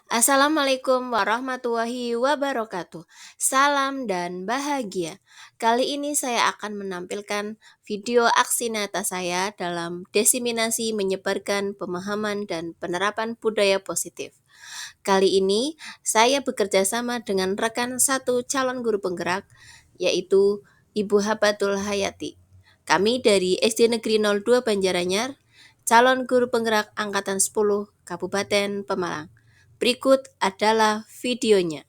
Assalamualaikum warahmatullahi wabarakatuh. Salam dan bahagia. Kali ini saya akan menampilkan video aksi nyata saya dalam diseminasi menyebarkan pemahaman dan penerapan budaya positif. Kali ini saya bekerja sama dengan rekan satu calon guru penggerak, yaitu Ibu Habatul Hayati. Kami dari SD Negeri 02 Banjaranyar, calon guru penggerak Angkatan 10 Kabupaten Pemalang. Berikut adalah videonya.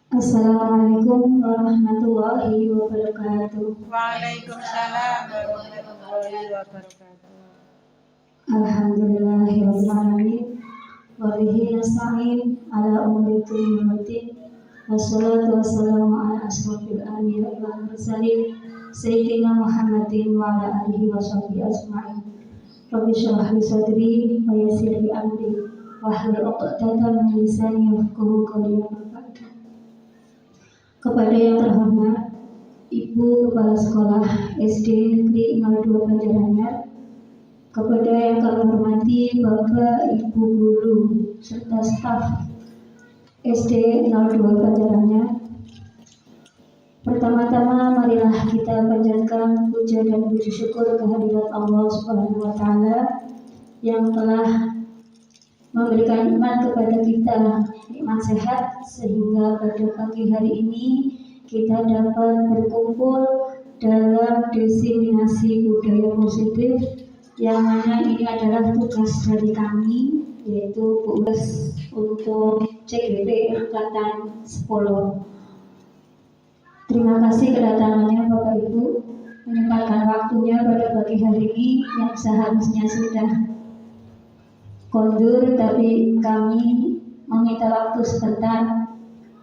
Assalamualaikum warahmatullahi wabarakatuh. Waalaikumsalam warahmatullahi wabarakatuh. Alhamdulillahirabbil alamin. Wa bihi nasta'in ala umuri dunya wassalatu wassalamu ala asrofil anbiya'i wal mursalin sayyidina Muhammadin wa ala alihi washabbihi ajma'in. Rabbi shrah li sadri wa yassir li amri wahlul 'uqdatam min lisani yafqahu qawli. Kepada yang terhormat Ibu Kepala Sekolah SD Negeri 02 Banjaranyar, kepada yang kami hormati Bapak Ibu Guru serta staf SD 02 Banjaranyar, pertama-tama marilah kita panjatkan puja dan puji syukur kehadirat Allah Subhanahu wa Ta'ala yang telah memberikan nikmat kepada kita, nikmat sehat, sehingga pada pagi hari ini kita dapat berkumpul dalam diseminasi budaya positif, yang mana ini adalah tugas dari kami, yaitu tugas untuk CGP Angkatan 10. Terima kasih kedatangannya Bapak Ibu, menyempatkan waktunya pada pagi hari ini yang seharusnya sudah kondur, tapi kami meminta waktu sebentar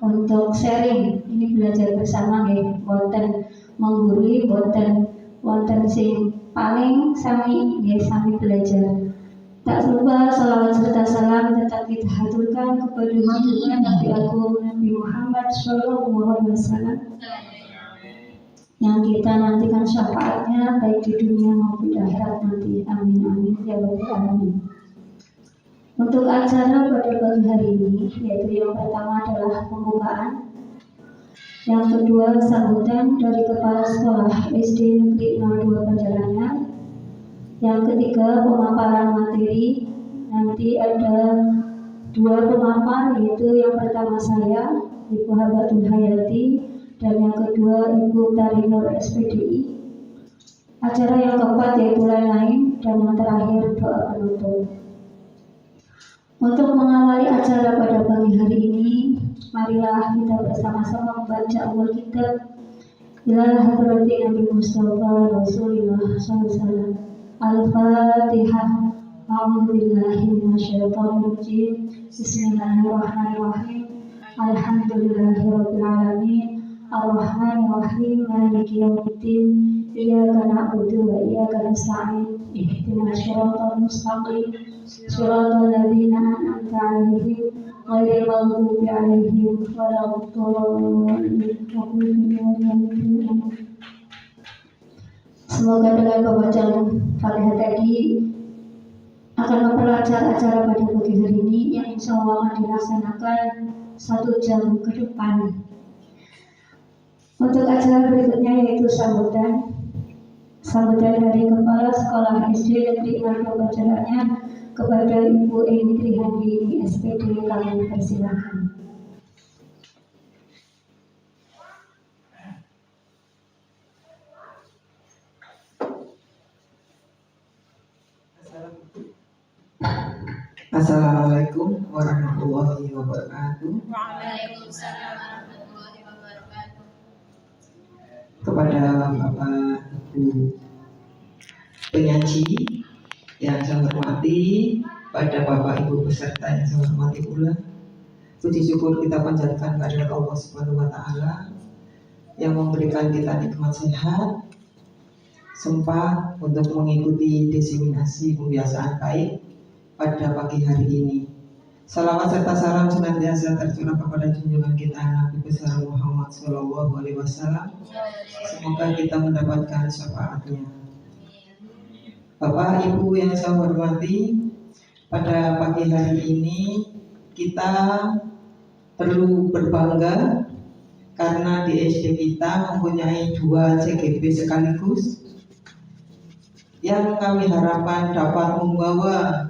untuk sharing. Ini belajar bersama nggih, boten menggurui, boten wonten sing paling sami nggih sami belajar. Tak lupa salawat serta salam tetap kita haturkan kepada junjungan Nabi Agung Nabi Muhammad SAW yang kita nantikan syafaatnya baik di dunia maupun di akhirat nanti. Amin amin ya rabbal alamin. Untuk acara pada pagi hari ini, yaitu yang pertama adalah pembukaan, yang kedua sambutan dari Kepala Sekolah SD Negeri 02 Banjaranyar, yang ketiga pemaparan materi. Nanti ada dua pemapar, yaitu yang pertama saya, Ibu Habatul Hayati, dan yang kedua Ibu Tarinur SPDI. Acara yang keempat yaitu lain-lain, dan yang terakhir doa penutup. Untuk mengawali acara pada pagi hari ini, marilah kita bersama-sama membaca Alkitab ila hadrati Nabi Mustafa Rasulullah SAW. Al-Fatihah. A'udzubillahi minasyaitonirrajim. Bismillahirrahmanirrahim. Alhamdulillahirabbil alamin. Ar-Rahmanirrahim. Maliki yaumiddin. Iyyaka na'budu wa iyyaka nasta'in. Ihdinas siratal mustaqim. Shiratal ladzina an'amta 'alaihim ghairil maghdubi 'alaihim waladdallin. Semoga dengan pembacaan Fatihah tadi akan memperlancar acara pada pagi hari ini, yang insya Allah akan dilaksanakan 1 jam ke depan. Untuk acara berikutnya yaitu sambutan dari Kepala Sekolah SD Negeri 02 Banjaranyar kepada Ibu Eni Trihandini SPD, kami persilakan. Assalamualaikum warahmatullahi wabarakatuh. Waalaikumsalam warahmatullahi wabarakatuh. Kepada Bapak Ibu penyaji yang saya hormati, pada Bapak Ibu peserta yang saya hormati pula, puji syukur kita panjatkan kehadirat Allah Subhanahu wa Ta'ala yang memberikan kita nikmat sehat, sempat untuk mengikuti diseminasi pembiasaan baik pada pagi hari ini. Salawat serta salam senantiasa tercurah kepada junjungan kita Nabi besar Muhammad Shallallahu Alaihi Wasallam. Semoga kita mendapatkan syafaatnya. Bapak Ibu yang saya hormati, pada pagi hari ini kita perlu berbangga karena di SD kita mempunyai 2 CGP sekaligus yang kami harapkan dapat membawa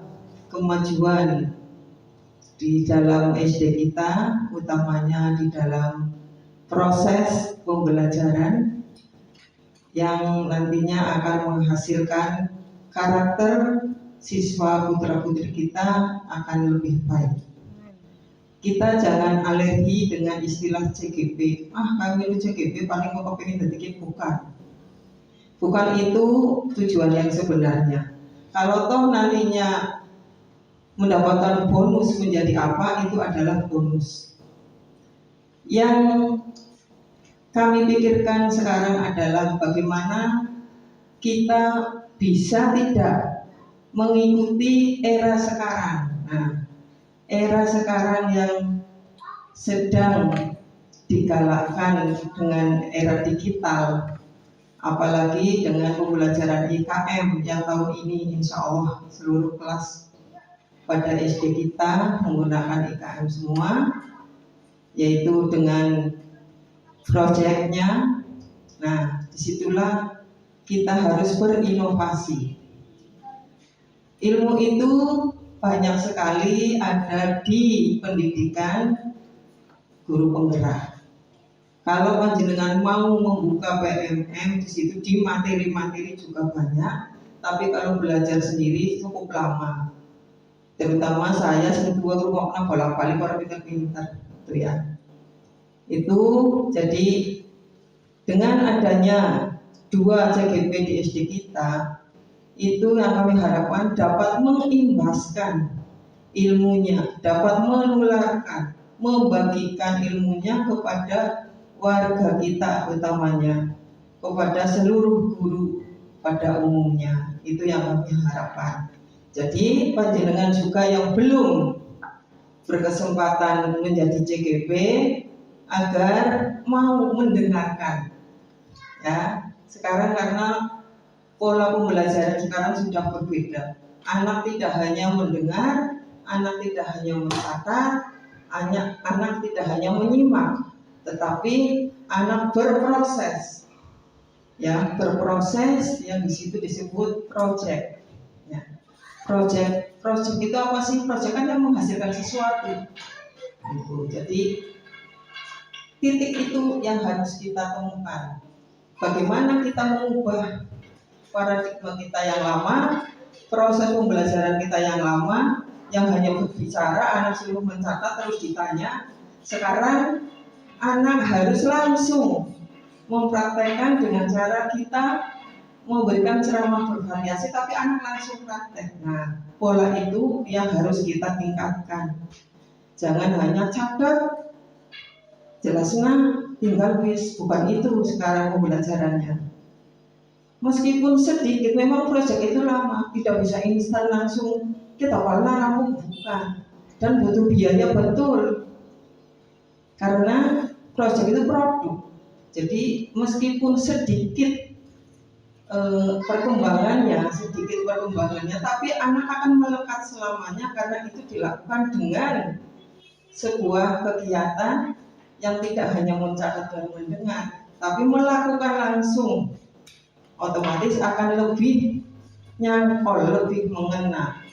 kemajuan di dalam SD kita, utamanya di dalam proses pembelajaran yang nantinya akan menghasilkan karakter siswa putra-putri kita akan lebih baik. Kita jangan alergi dengan istilah CGP. Kami itu CGP paling mau kepingin detik, bukan itu tujuan yang sebenarnya. Kalau toh nantinya mendapatkan bonus menjadi apa, itu adalah bonus. Yang kami pikirkan sekarang adalah bagaimana kita bisa tidak mengikuti era sekarang. Era sekarang yang sedang digalakkan dengan era digital, apalagi dengan pembelajaran IKM yang tahun ini insya Allah seluruh kelas pada SD kita menggunakan IKM semua, yaitu dengan proyeknya. Nah, disitulah kita harus berinovasi. Ilmu itu banyak sekali ada di pendidikan guru penggerak. Kalau panjenengan mau membuka PMM di situ di materi-materi juga banyak, tapi kalau belajar sendiri cukup lama. Terutama saya semua rumahnya bolak-balik orang pintar-pintar, itu ya. Itu jadi dengan adanya 2 CGP di SD kita, itu yang kami harapkan dapat mengimbaskan ilmunya, dapat menularkan, membagikan ilmunya kepada warga kita, utamanya kepada seluruh guru pada umumnya. Itu yang kami harapkan. Jadi panjenengan juga yang belum berkesempatan menjadi CGP agar mau mendengarkan, ya. Sekarang karena pola pembelajaran sekarang sudah berbeda. Anak tidak hanya mendengar, anak tidak hanya mencatat, anak tidak hanya menyimak, tetapi anak berproses. Ya, berproses yang di situ disebut project. Ya. Project itu apa sih? Project kan yang menghasilkan sesuatu. Jadi titik itu yang harus kita temukan. Bagaimana kita mengubah paradigma kita yang lama, proses pembelajaran kita yang lama, yang hanya berbicara, anak suruh mencatat terus ditanya. Sekarang anak harus langsung mempraktekkan dengan cara kita memberikan ceramah bervariasi, tapi anak langsung praktek. Nah, pola itu yang harus kita tingkatkan. Jangan hanya catat, jelasnya tinggal wis, bukan itu sekarang pembelajarannya. Meskipun sedikit, memang proyek itu lama, tidak bisa instan langsung kita warna rampung, bukan, dan butuh biaya betul karena proyek itu produk. Jadi meskipun sedikit perkembangannya, tapi anak akan melekat selamanya karena itu dilakukan dengan sebuah kegiatan yang tidak hanya mencatat dan mendengar, tapi melakukan langsung. Otomatis akan lebih nyangkol, lebih mengena.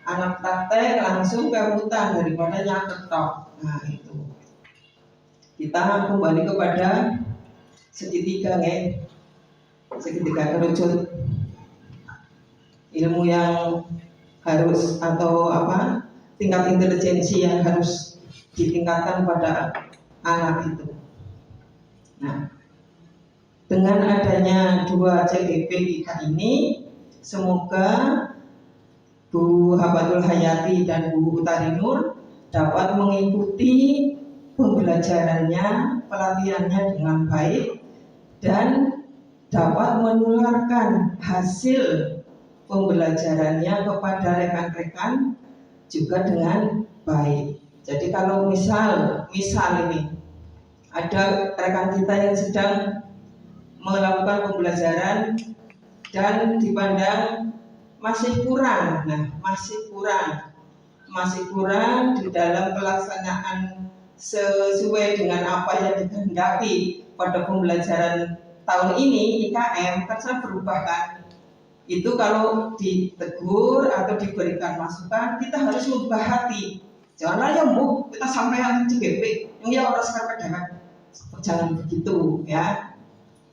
Anak praktek langsung ke hutan daripada nyatet tok. Nah itu. Kita kembali kepada segitiga, segitiga kerucut. Ilmu yang harus atau tingkat intelijensi yang harus ditingkatkan pada anak itu. Nah, dengan adanya 2 CGP kita ini, semoga Bu Habatul Hayati dan Bu Utari Nur dapat mengikuti pembelajarannya, pelatihannya dengan baik dan dapat menularkan hasil pembelajarannya kepada rekan-rekan juga dengan baik. Jadi kalau misal ini ada rekan kita yang sedang melakukan pembelajaran dan dipandang masih kurang, masih kurang di dalam pelaksanaan sesuai dengan apa yang dikehendaki pada pembelajaran tahun ini IKM, kan berubah kan. Itu kalau ditegur atau diberikan masukan, kita harus membuka hati. Janganlah ya Bu, kita sampai yang CGP, yang ya orang sekarang dengan jangan begitu ya.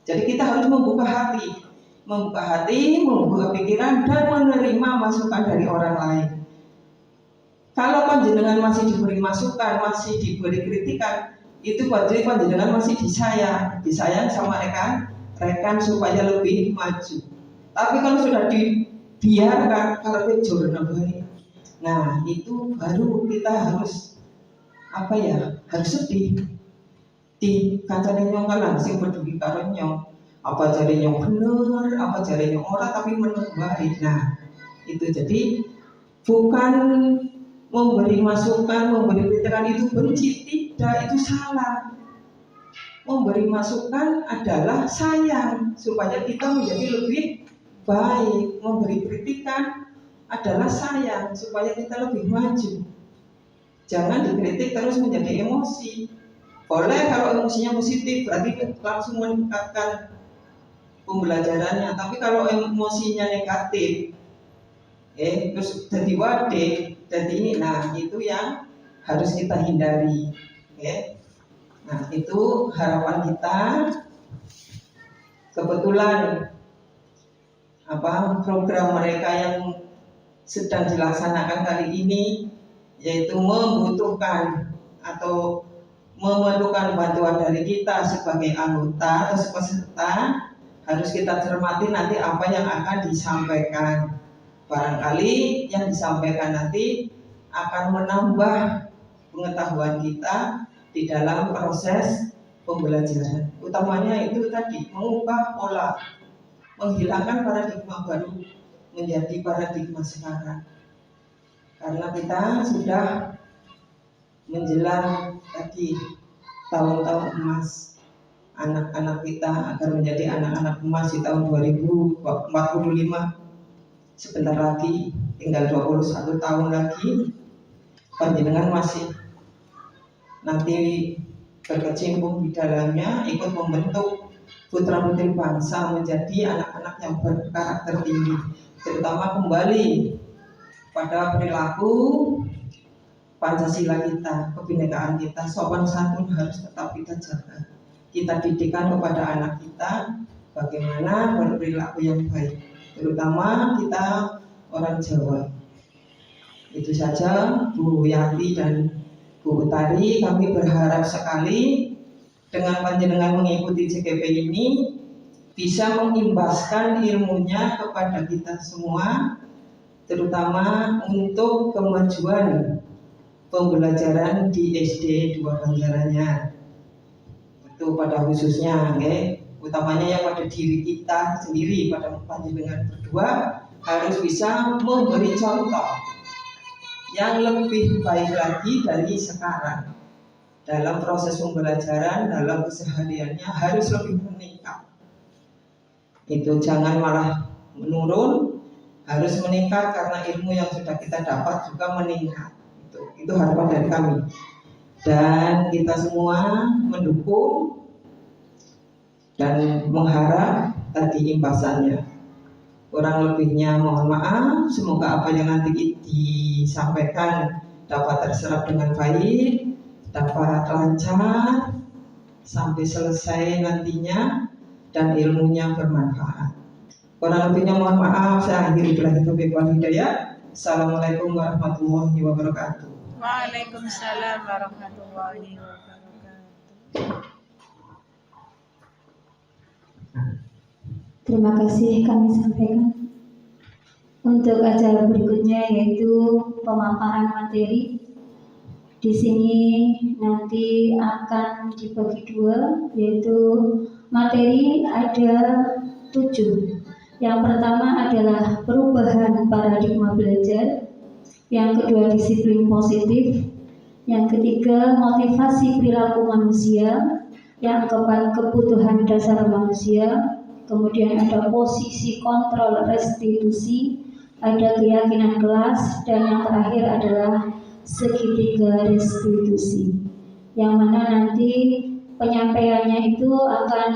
Jadi kita harus membuka hati, membuka pikiran dan menerima masukan dari orang lain. Kalau panjenengan masih diberi masukan, masih diberi kritikan, itu berarti panjenengan masih disayang sama rekan supaya lebih maju. Tapi kalau sudah dibiarkan karena jurnal baik, nah itu baru kita harus harus sedih. Di kancane nyong kan langsung peduli karo nyong. Apa jare nyong bener, apa jare nyong ora, tapi menurut baik. Nah, itu jadi bukan memberi masukan, memberi kritikan itu benci, tidak, itu salah. Memberi masukan adalah sayang supaya kita menjadi lebih baik. Memberi kritikan adalah sayang supaya kita lebih maju. Jangan dikritik terus menjadi emosi. Boleh kalau emosinya positif, berarti langsung meningkatkan pembelajarannya. Tapi kalau emosinya negatif, terus jadi wadik, jadi ini, nah itu yang harus kita hindari. Nah itu harapan kita. Kebetulan program mereka yang sedang dilaksanakan kali ini, yaitu membutuhkan atau memerlukan bantuan dari kita sebagai anggota atau peserta, harus kita cermati nanti apa yang akan disampaikan. Barangkali yang disampaikan nanti akan menambah pengetahuan kita di dalam proses pembelajaran. Utamanya itu tadi, mengubah pola, menghilangkan paradigma baru menjadi paradigma sekarang. Karena kita sudah menjelang tadi tahun-tahun emas anak-anak kita agar menjadi anak-anak emas di tahun 2045. Sebentar lagi, tinggal 21 tahun lagi, panjenengan masih nanti berkecimpung di dalamnya, ikut membentuk putra-putri bangsa menjadi anak-anak yang berkarakter tinggi, terutama kembali pada perilaku Pancasila kita, kebinekaan kita, sopan santun harus tetap kita jaga. Kita didikkan kepada anak kita bagaimana berperilaku yang baik, terutama kita orang Jawa. Itu saja Bu Yanti dan Bu Utari, kami berharap sekali dengan panjenengan mengikuti CGP ini bisa mengimbaskan ilmunya kepada kita semua, terutama untuk kemajuan pembelajaran di SD 2 Banjaranya. Itu pada khususnya, utamanya yang pada diri kita sendiri, pada panjenengan berdua harus bisa memberi contoh yang lebih baik lagi dari sekarang. Dalam proses pembelajaran, dalam kesehariannya harus lebih meningkat. Itu jangan malah menurun, harus meningkat karena ilmu yang sudah kita dapat juga meningkat. Itu harapan dari kami. Dan kita semua mendukung dan mengharap tadi imbasannya. Kurang lebihnya mohon maaf, semoga apa yang nanti disampaikan dapat terserap dengan baik, dapat lancar sampai selesai nantinya dan ilmunya bermanfaat. Kurang lebihnya mohon maaf, saya akhiri billahi taufiq wal hidayah. Assalamualaikum warahmatullahi wabarakatuh. Waalaikumsalam warahmatullahi wabarakatuh. Terima kasih kami sampaikan. Untuk acara berikutnya yaitu pemaparan materi. Di sini nanti akan dibagi dua, yaitu materi ada 7. Yang pertama adalah perubahan paradigma belajar. yang kedua disiplin positif, yang ketiga motivasi perilaku manusia, yang keempat kebutuhan dasar manusia, kemudian ada posisi kontrol restitusi, ada keyakinan kelas, dan yang terakhir adalah segitiga restitusi, yang mana nanti penyampaiannya itu akan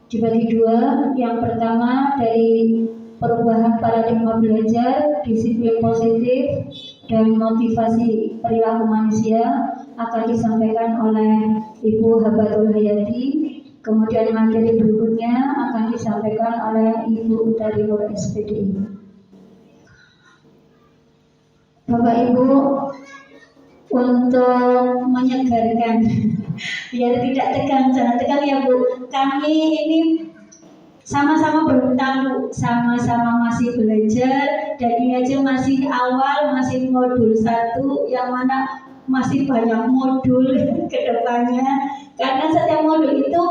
dibagi dua. Yang pertama dari perubahan paradigma belajar, disiplin positif, dan motivasi perilaku manusia akan disampaikan oleh Ibu Habatul Hayati. Kemudian materi berikutnya akan disampaikan oleh Ibu Utari Nur SPDI. Bapak Ibu, untuk menyegarkan biar tidak tegang, jangan tegang ya Bu. Kami ini sama-sama berhutang Bu, sama-sama masih belajar, dan ini aja masih awal, masih modul 1, yang mana masih banyak modul ke depannya, karena setiap modul itu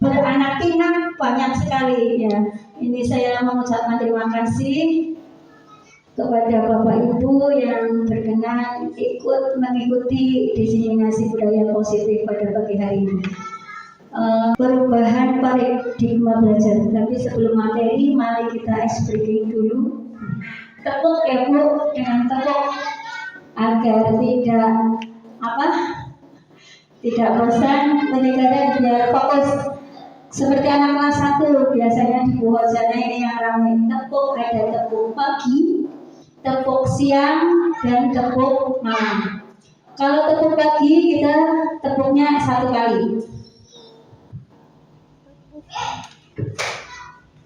beranak pinak banyak sekali ya. Ini saya mengucapkan terima kasih kepada Bapak Ibu yang berkenan ikut mengikuti diseminasi budaya positif pada pagi hari ini. Perubahan paradigma belajar. Tapi sebelum materi, mari kita ice breaking dulu. Tepuk ya Bu, dengan tepuk agar tidak bosan penyegaran, biar fokus. Seperti anak kelas 1 biasanya di Buhojana ini yang ramai. Tepuk, ada tepuk pagi, tepuk siang, dan tepuk malam. Kalau tepuk pagi kita tepuknya 1 kali.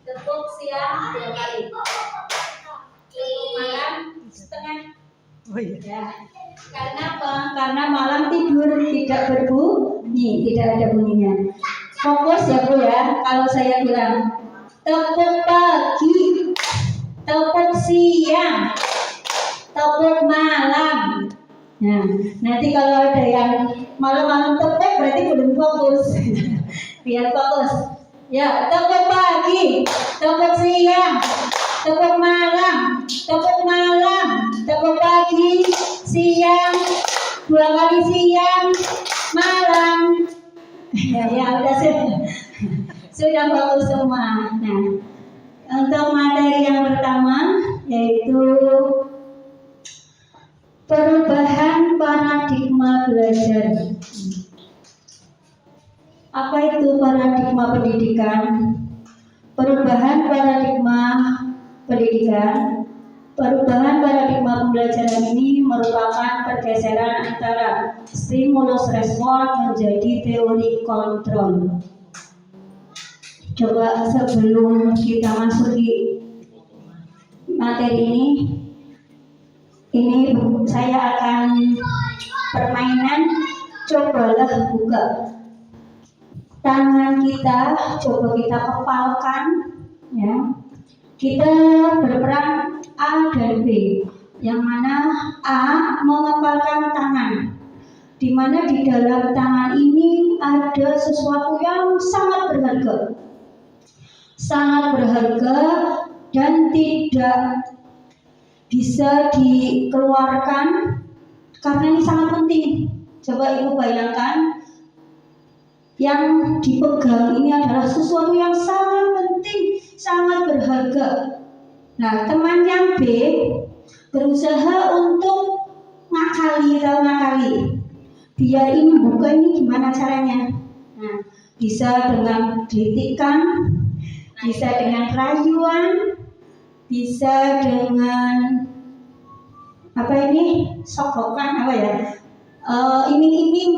Tepuk siang 2 kali. Tepuk malam setengah. Oh iya. Ya. Karena apa? Karena malam tidur tidak berbunyi, tidak ada bunyinya. Fokus ya Bu ya. Kalau saya bilang tepuk pagi, tepuk siang, tepuk malam. Nah, nanti kalau ada yang malam-malam tepuk berarti belum fokus. Biar fokus. Ya, tepuk pagi, tepuk siang, tepuk malam, tepuk malam, tepuk pagi, siang, 2 kali siang, malam. Ya udah sudah fokus semua. Nah, untuk materi yang pertama yaitu perubahan paradigma belajar. Apa itu paradigma pendidikan? Perubahan paradigma pendidikan, perubahan paradigma pembelajaran ini merupakan pergeseran antara stimulus respon menjadi teori kontrol. Coba sebelum kita masuki materi ini saya akan permainan. Cobalah buka tangan kita, coba kita kepalkan ya. Kita berperan A dan B, yang mana A mengepalkan tangan, di mana di dalam tangan ini ada sesuatu yang sangat berharga dan tidak bisa dikeluarkan karena ini sangat penting. Coba Ibu bayangkan, yang dipegang ini adalah sesuatu yang sangat penting, sangat berharga. Nah, teman yang B berusaha untuk ngakali. Biar ini buka, ini gimana caranya? Nah, bisa dengan kritikan, bisa dengan rayuan, bisa dengan sokokan iming-iming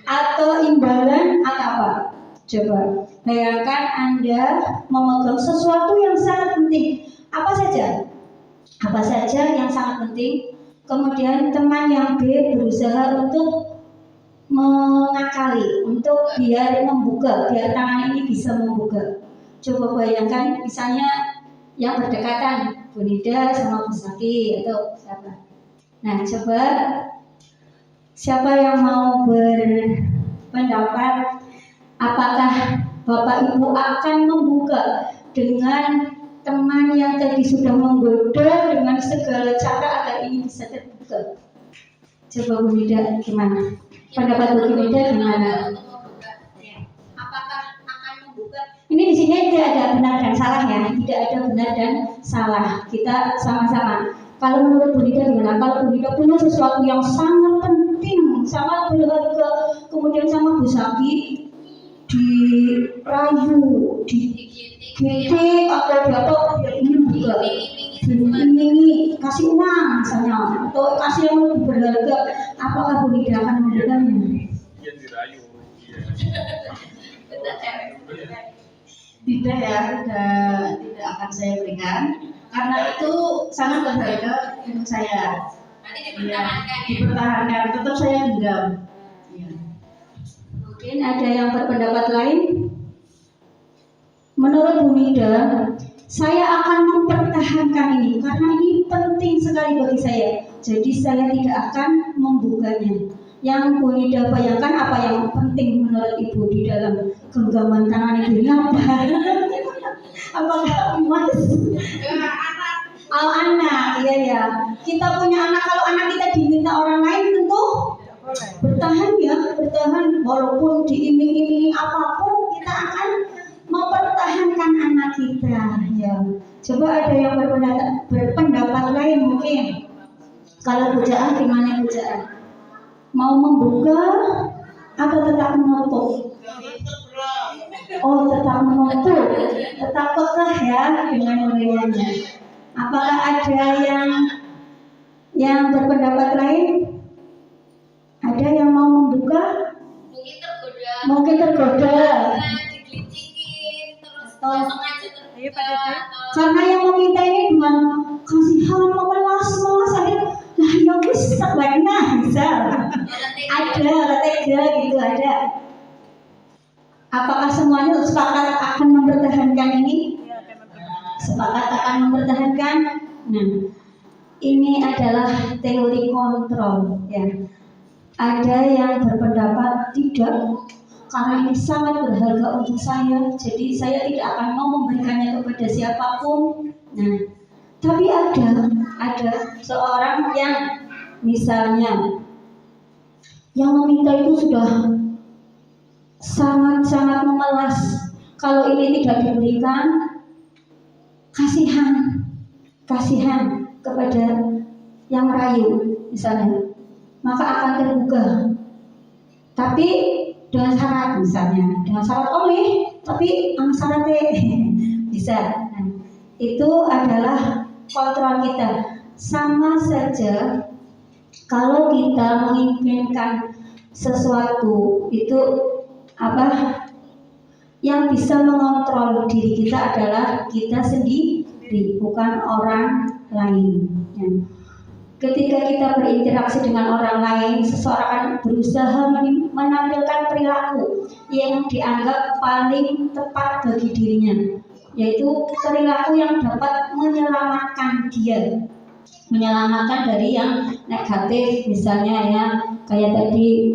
atau imbalan atau apa? Coba bayangkan Anda memegang sesuatu yang sangat penting. Apa saja yang sangat penting. Kemudian teman yang B berusaha untuk mengakali, untuk biar tangan ini bisa membuka. Coba bayangkan misalnya yang berdekatan, Bu Nida sama Bu Saki atau siapa. Nah, coba siapa yang mau berpendapat, apakah Bapak Ibu akan membuka dengan teman yang tadi sudah menggoda dengan segala cara ini bisa terbuka. Coba Bu Nida gimana? Pendapat Bu Nida gimana? Apakah akan membuka? Ini di sini tidak ada benar dan salah ya, tidak ada benar dan salah. Kita sama-sama. Kalau menurut Bu Nida gimana? Kalau Bu Nida punya sesuatu yang sangat penting, sangat berharga, kemudian sama Bu Sabi dirayu, digitik atau dia ingin juga diimingi kasih uang misalnya atau kasih yang lebih berharga, apakah Bu Nida akan memberikannya? Tidak ya, tidak akan saya berikan karena itu sangat berharga untuk saya. Ya, dipertahankan, tetap saya genggam. Ya. Mungkin ada yang berpendapat lain. Menurut Bu Nida, saya akan mempertahankan ini karena ini penting sekali bagi saya. Jadi saya tidak akan membukanya. Yang Bu Nida bayangkan apa yang penting menurut Ibu di dalam genggaman tangan Ibu ini apa? Apakah emas? Anak, iya ya. Kita punya anak, kalau anak kita diminta orang lain tentu bertahan ya, bertahan walaupun diiming-imingi apapun kita akan mempertahankan anak kita ya. Coba ada yang berpendapat lain mungkin. Kalau bujaan gimana bujaan? Mau membuka atau tetap menutup? Oh, tetap menutup. Tetap kekeh ya dengan modalnya. Apakah ada yang berpendapat lain? Ada yang mau membuka? Mungkin tergoda. Ayo Pak Dede. Karena yang meminta ini dengan kasihan memelas akhirnya lah ya wis sebenarnya bisa. Ada tega gitu ada. Apakah semuanya sepakat akan mempertahankan ini? Sepakat akan mempertahankan. Nah, ini adalah teori kontrol ya. Ada yang berpendapat tidak, karena ini sangat berharga untuk saya, jadi saya tidak akan mau memberikannya kepada siapapun. Nah, tapi ada seorang yang misalnya yang meminta itu sudah sangat memelas. Kalau ini tidak diberikan, kasihan kepada yang merayu misalnya, maka akan terbuka. Tapi dengan syarat misalnya, dengan syarat oleh, tapi syaratnya bisa. Nah, itu adalah kontrol kita. Sama saja kalau kita menginginkan sesuatu itu apa? Yang bisa mengontrol diri kita adalah kita sendiri, bukan orang lain. Ya. Ketika kita berinteraksi dengan orang lain, seseorang berusaha menampilkan perilaku yang dianggap paling tepat bagi dirinya, yaitu perilaku yang dapat menyelamatkan dia, menyelamatkan dari yang negatif, misalnya ya kayak tadi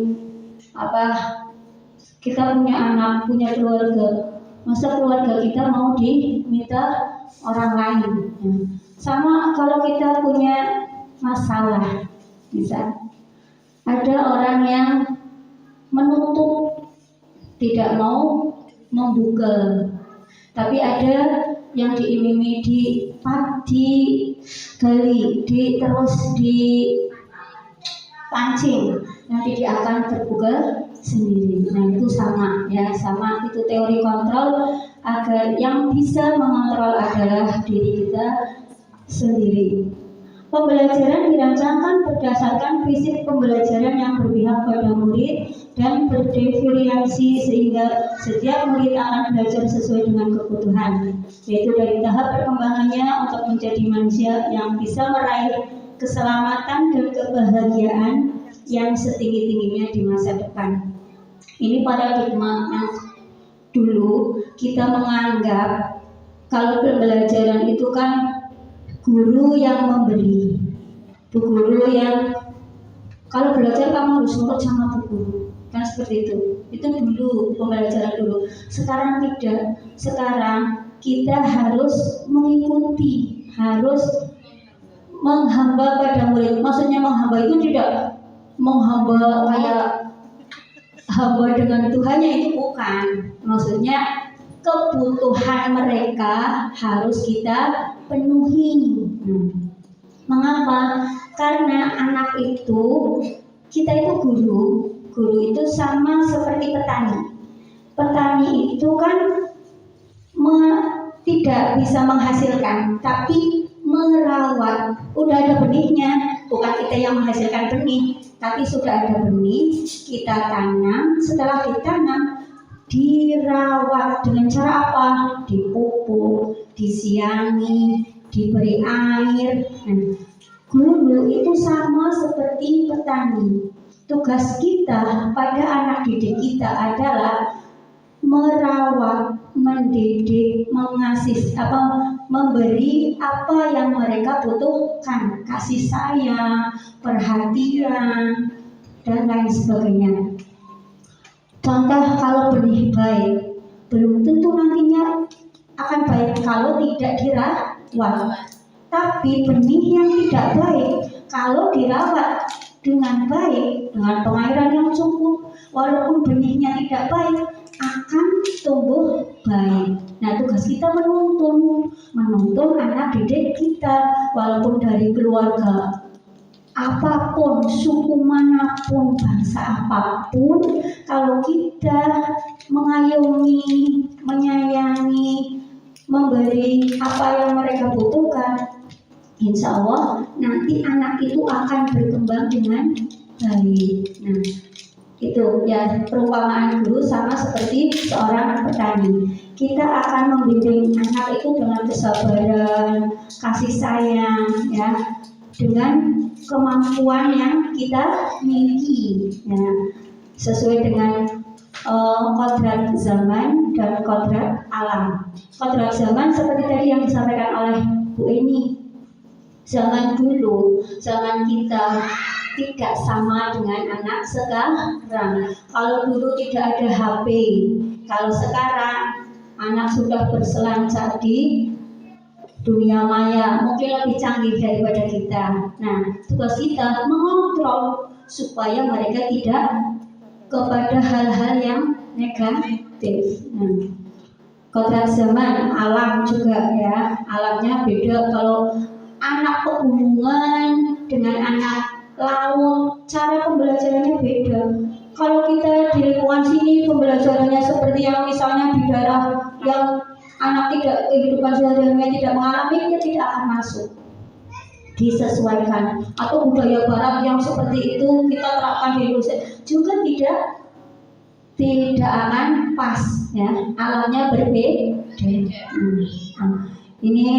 kita punya anak, punya keluarga, masa keluarga kita mau diminta orang lain ya. Sama kalau kita punya masalah, bisa ada orang yang menutup, tidak mau membuka, tapi ada yang diimimi digali, terus dipancing, nanti dia akan terbuka sendiri. Nah itu sama ya, sama itu teori kontrol, agar yang bisa mengontrol adalah diri kita sendiri. Pembelajaran dirancangkan berdasarkan prinsip pembelajaran yang berpihak pada murid dan berdefiniasi sehingga setiap murid akan belajar sesuai dengan kebutuhan, yaitu dari tahap perkembangannya untuk menjadi manusia yang bisa meraih keselamatan dan kebahagiaan yang setinggi-tingginya di masa depan. Ini paradigma yang dulu kita menganggap kalau pembelajaran itu kan guru yang memberi, bu guru yang kalau belajar kamu harus nurut sama bu guru, kan seperti itu. Itu dulu pembelajaran dulu. Sekarang tidak. Sekarang kita harus mengikuti, harus menghamba pada murid. Maksudnya menghamba itu tidak menghamba kayak hamba dengan Tuhannya, itu bukan. Maksudnya kebutuhan mereka harus kita penuhi. Mengapa? Karena anak itu, kita itu guru itu sama seperti petani. Petani itu kan tidak bisa menghasilkan, tapi merawat. Udah ada benihnya, bukan kita yang menghasilkan benih, tapi sudah ada benih, kita tanam. Setelah ditanam, dirawat dengan cara apa? Dipupuk, disiangi, diberi air. Guru itu sama seperti petani. Tugas kita pada anak didik kita adalah merawat, mendidik, memberi apa yang mereka butuhkan, kasih sayang, perhatian, dan lain sebagainya. Contoh, kalau benih baik, belum tentu nantinya akan baik kalau tidak dirawat. Tapi benih yang tidak baik, kalau dirawat dengan baik, dengan pengairan yang cukup, walaupun benihnya tidak baik, akan tumbuh baik. Nah, tugas kita menuntun anak didik kita, walaupun dari keluarga apapun, suku manapun, bangsa apapun, kalau kita mengayomi, menyayangi, memberi apa yang mereka butuhkan, insya Allah nanti anak itu akan berkembang dengan baik. Nah, itu ya perumpamaan guru sama seperti seorang petani. Kita akan membimbing anak itu dengan kesabaran, kasih sayang, ya, dengan kemampuan yang kita miliki, ya, sesuai dengan kodrat zaman dan kodrat alam. Kodrat zaman seperti tadi yang disampaikan oleh Bu Eni. Zaman dulu, zaman kita tidak sama dengan anak sekarang. Kalau dulu tidak ada HP, kalau sekarang anak sudah berselancar di dunia maya, mungkin lebih canggih daripada kita. Nah, tugas kita mengontrol supaya mereka tidak kepada hal-hal yang negatif. Kodrat zaman, alam juga, ya, alamnya beda. Kalau anak pegunungan dengan anak laut, cara pembelajarannya beda. Kalau kita di lingkungan sini pembelajarannya seperti yang misalnya di daerah yang anak tidak kehidupan sehari-harinya tidak mengalami, dia tidak akan masuk. Disesuaikan. Atau budaya barat yang seperti itu kita terapkan di Indonesia juga tidak akan pas, ya, alamnya berbeda. Ini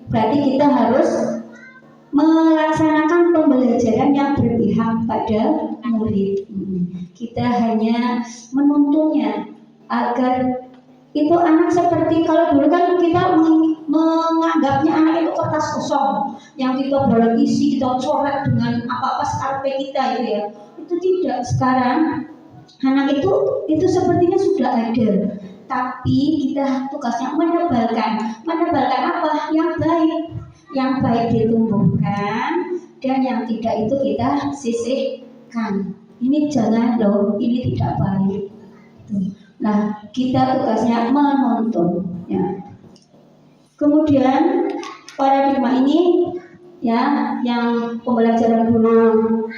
berarti kita harus melaksanakan pembelajaran yang berpihak pada murid. Kita hanya menuntunnya agar itu anak seperti, kalau dulu kan kita menganggapnya anak itu kertas kosong yang kita boleh isi, kita coret dengan apa-apa skarpe kita, itu ya. Itu tidak. Sekarang anak itu sepertinya sudah ada, tapi kita tugasnya menebalkan apa yang baik ditumbuhkan, dan yang tidak itu kita sisihkan. Ini jangan loh, ini tidak baik. Nah, kita tugasnya menuntun, ya. Kemudian paradigma ini, ya, yang pembelajaran dulu,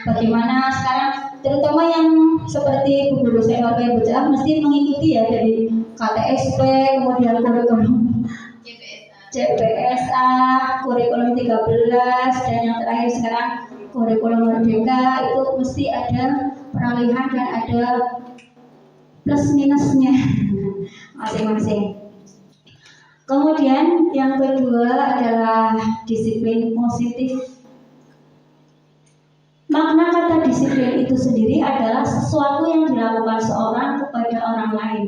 bagaimana sekarang, terutama yang seperti guru senior kayak Bu Cah mesti mengikuti, ya, dari KTSP, kemudian kurikulum CPSA, kurikulum 13, dan yang terakhir sekarang kurikulum Merdeka. Itu mesti ada peralihan dan ada plus minusnya masing-masing. Kemudian yang kedua adalah disiplin positif. Makna kata disiplin itu sendiri adalah sesuatu yang dilakukan seorang kepada orang lain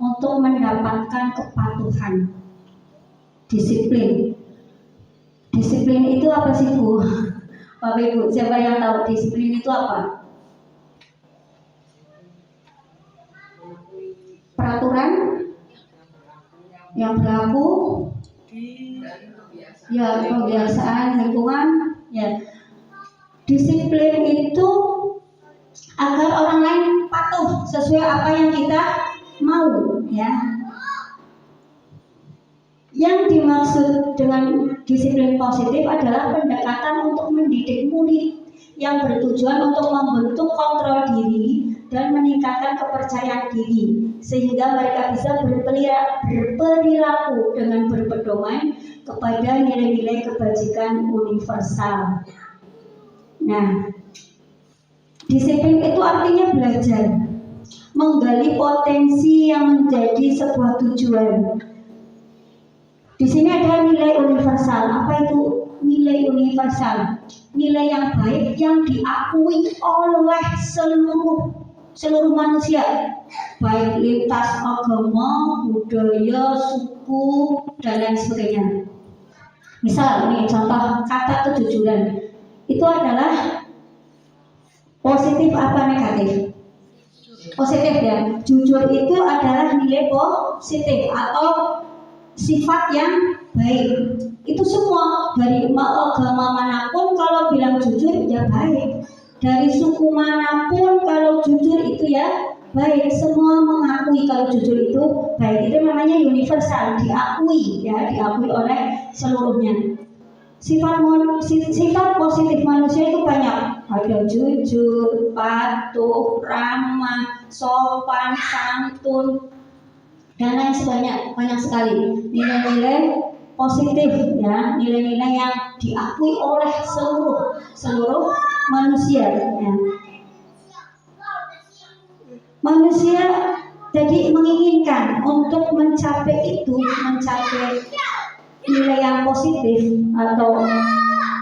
untuk mendapatkan kepatuhan. Disiplin itu apa sih, Bu? Bapak Ibu, siapa yang tahu disiplin itu apa? Peraturan yang berlaku, ya, kebiasaan lingkungan Ya, disiplin itu agar orang lain patuh sesuai apa yang kita mau, ya. Yang dimaksud dengan disiplin positif adalah pendekatan untuk mendidik murid yang bertujuan untuk membentuk kontrol diri dan meningkatkan kepercayaan diri sehingga mereka bisa berperilaku dengan berpedoman kepada nilai-nilai kebajikan universal. Nah, disiplin itu artinya belajar, menggali potensi yang menjadi sebuah tujuan. Di sini ada nilai universal. Apa itu nilai universal? Nilai yang baik yang diakui oleh seluruh manusia, baik lintas agama, budaya, suku, dan lain sebagainya. Misal, nih contoh kata kejujuran. Itu adalah positif apa negatif? Positif, ya. Jujur itu adalah nilai positif atau sifat yang baik. Itu semua dari agama manapun kalau bilang jujur ya baik, dari suku manapun kalau jujur itu ya baik. Semua mengakui kalau jujur itu baik. Itu namanya universal, diakui, ya, diakui oleh seluruhnya. Sifat positif manusia itu banyak. Ada jujur, patuh, ramah, sopan, santun, dan lain sebagainya. Banyak sekali nilai-nilai positif, ya, nilai-nilai yang diakui oleh seluruh manusia, ya. Manusia jadi menginginkan untuk mencapai nilai yang positif atau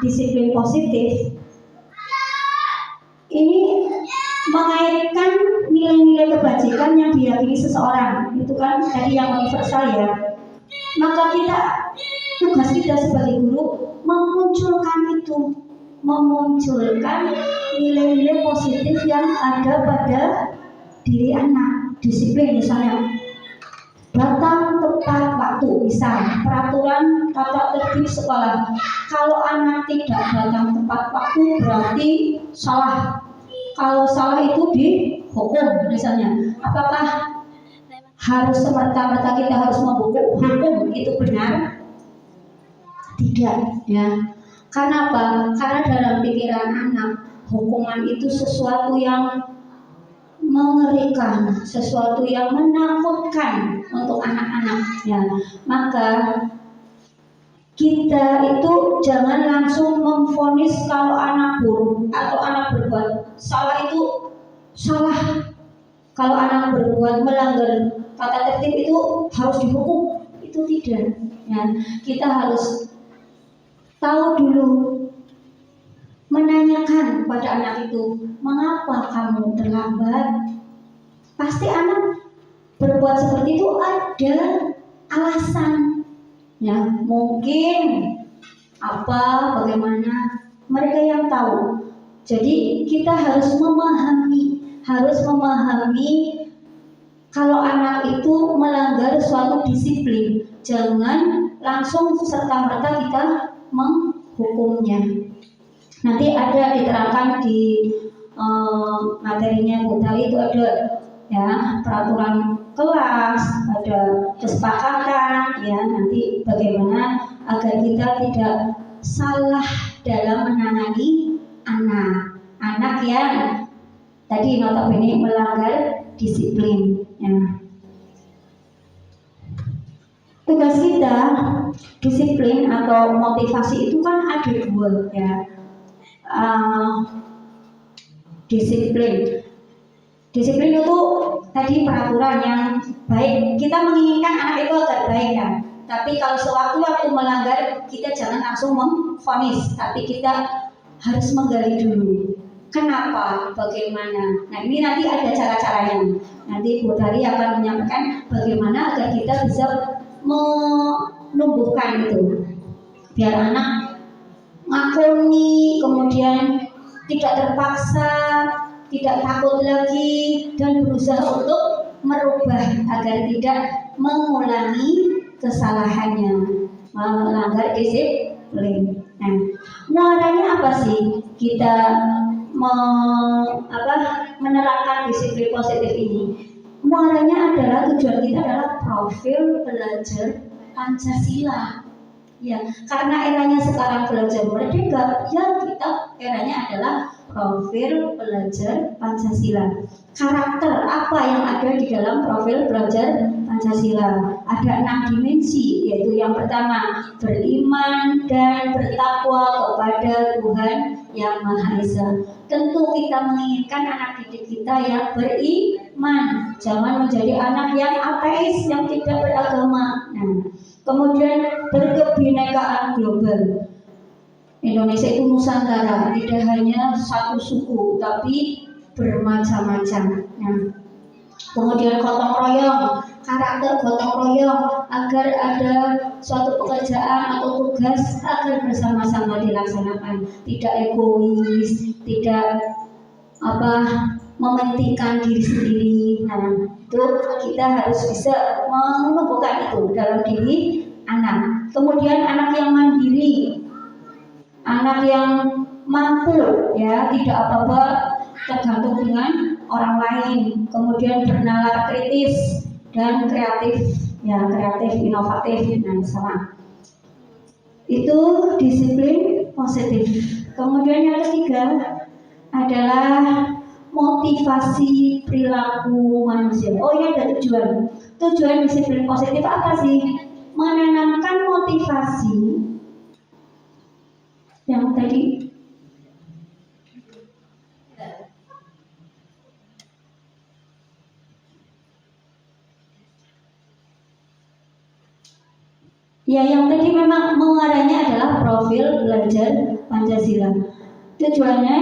disiplin positif. Ini mengaitkan nilai-nilai kebajikan yang diyakini seseorang. Itu kan tadi yang universal, ya. Maka tugas kita sebagai guru memunculkan nilai-nilai positif yang ada pada diri anak. Disiplin misalnya, datang tepat waktu, misal peraturan tata tertib sekolah. Kalau anak tidak datang tepat waktu berarti salah. Kalau salah itu dihukum misalnya. Apakah harus semerta-merta kita harus hukum itu benar? Tidak, ya. Karena apa? Karena dalam pikiran anak hukuman itu sesuatu yang mengerikan, sesuatu yang menakutkan untuk anak-anak, ya. Maka kita itu jangan langsung memvonis kalau anak buruk atau anak berbuat salah itu salah. Kalau anak berbuat melanggar tata tertib itu harus dihukum, itu tidak, ya. Kita harus tahu dulu, menanyakan pada anak itu, mengapa kamu terlambat? Pasti anak berbuat seperti itu ada alasan, ya. Mungkin bagaimana, mereka yang tahu. Jadi kita harus memahami kalau anak itu melanggar suatu disiplin. Jangan langsung serta-merta kita menghukumnya. Nanti ada diterangkan di materinya Bu Tali, itu ada, ya, peraturan kelas, ada kesepakatan, ya, nanti bagaimana agar kita tidak salah dalam menangani anak yang tadi notabene melanggar disiplin, ya. Tugas kita disiplin atau motivasi itu kan ada dua, ya. Disiplin itu tadi peraturan yang baik. Kita menginginkan anak itu agar baik, kan. Tapi kalau sewaktu-waktu melanggar, kita jangan langsung memvonis, tapi kita harus menggali dulu. Kenapa? Bagaimana? Nah, ini nanti ada cara-caranya. Nanti Bu Tari akan menyampaikan bagaimana agar kita bisa menumbuhkan itu, biar anak ngakoni, kemudian tidak terpaksa, tidak takut lagi, dan berusaha untuk merubah agar tidak mengulangi kesalahannya, melanggar disiplin. Nah, muaranya apa sih kita menerapkan disiplin positif ini? Muaranya adalah tujuan kita adalah profil belajar Pancasila. Ya, karena eranya sekarang belajar merdeka, ya kita eranya adalah profil belajar Pancasila. Karakter apa yang ada di dalam profil belajar Pancasila? Ada 6 dimensi, yaitu yang pertama beriman dan bertakwa kepada Tuhan Yang Maha Esa. Tentu kita menginginkan anak didik kita yang beriman, jangan menjadi anak yang ateis, yang tidak beragama. Nah, kemudian berkebinekaan global. Indonesia itu Nusantara, tidak hanya satu suku, tapi bermacam-macam. Nah, kemudian gotong royong, karakter gotong royong agar ada suatu pekerjaan atau tugas agar bersama-sama dilaksanakan, tidak egois, tidak mementingkan diri sendiri. Nah, itu kita harus bisa menumbuhkan itu dalam diri anak. Kemudian anak yang mandiri, anak yang mampu, ya, tidak apa-apa tergantung dengan orang lain. Kemudian bernalar kritis dan kreatif, ya, kreatif, inovatif. Nah, sama. Itu disiplin positif. Kemudian yang ketiga adalah motivasi perilaku manusia. Oh, ini ada tujuan. Tujuan disiplin positif apa sih? Menanamkan motivasi yang tadi memang mengarahnya adalah profil belajar Pancasila. Tujuannya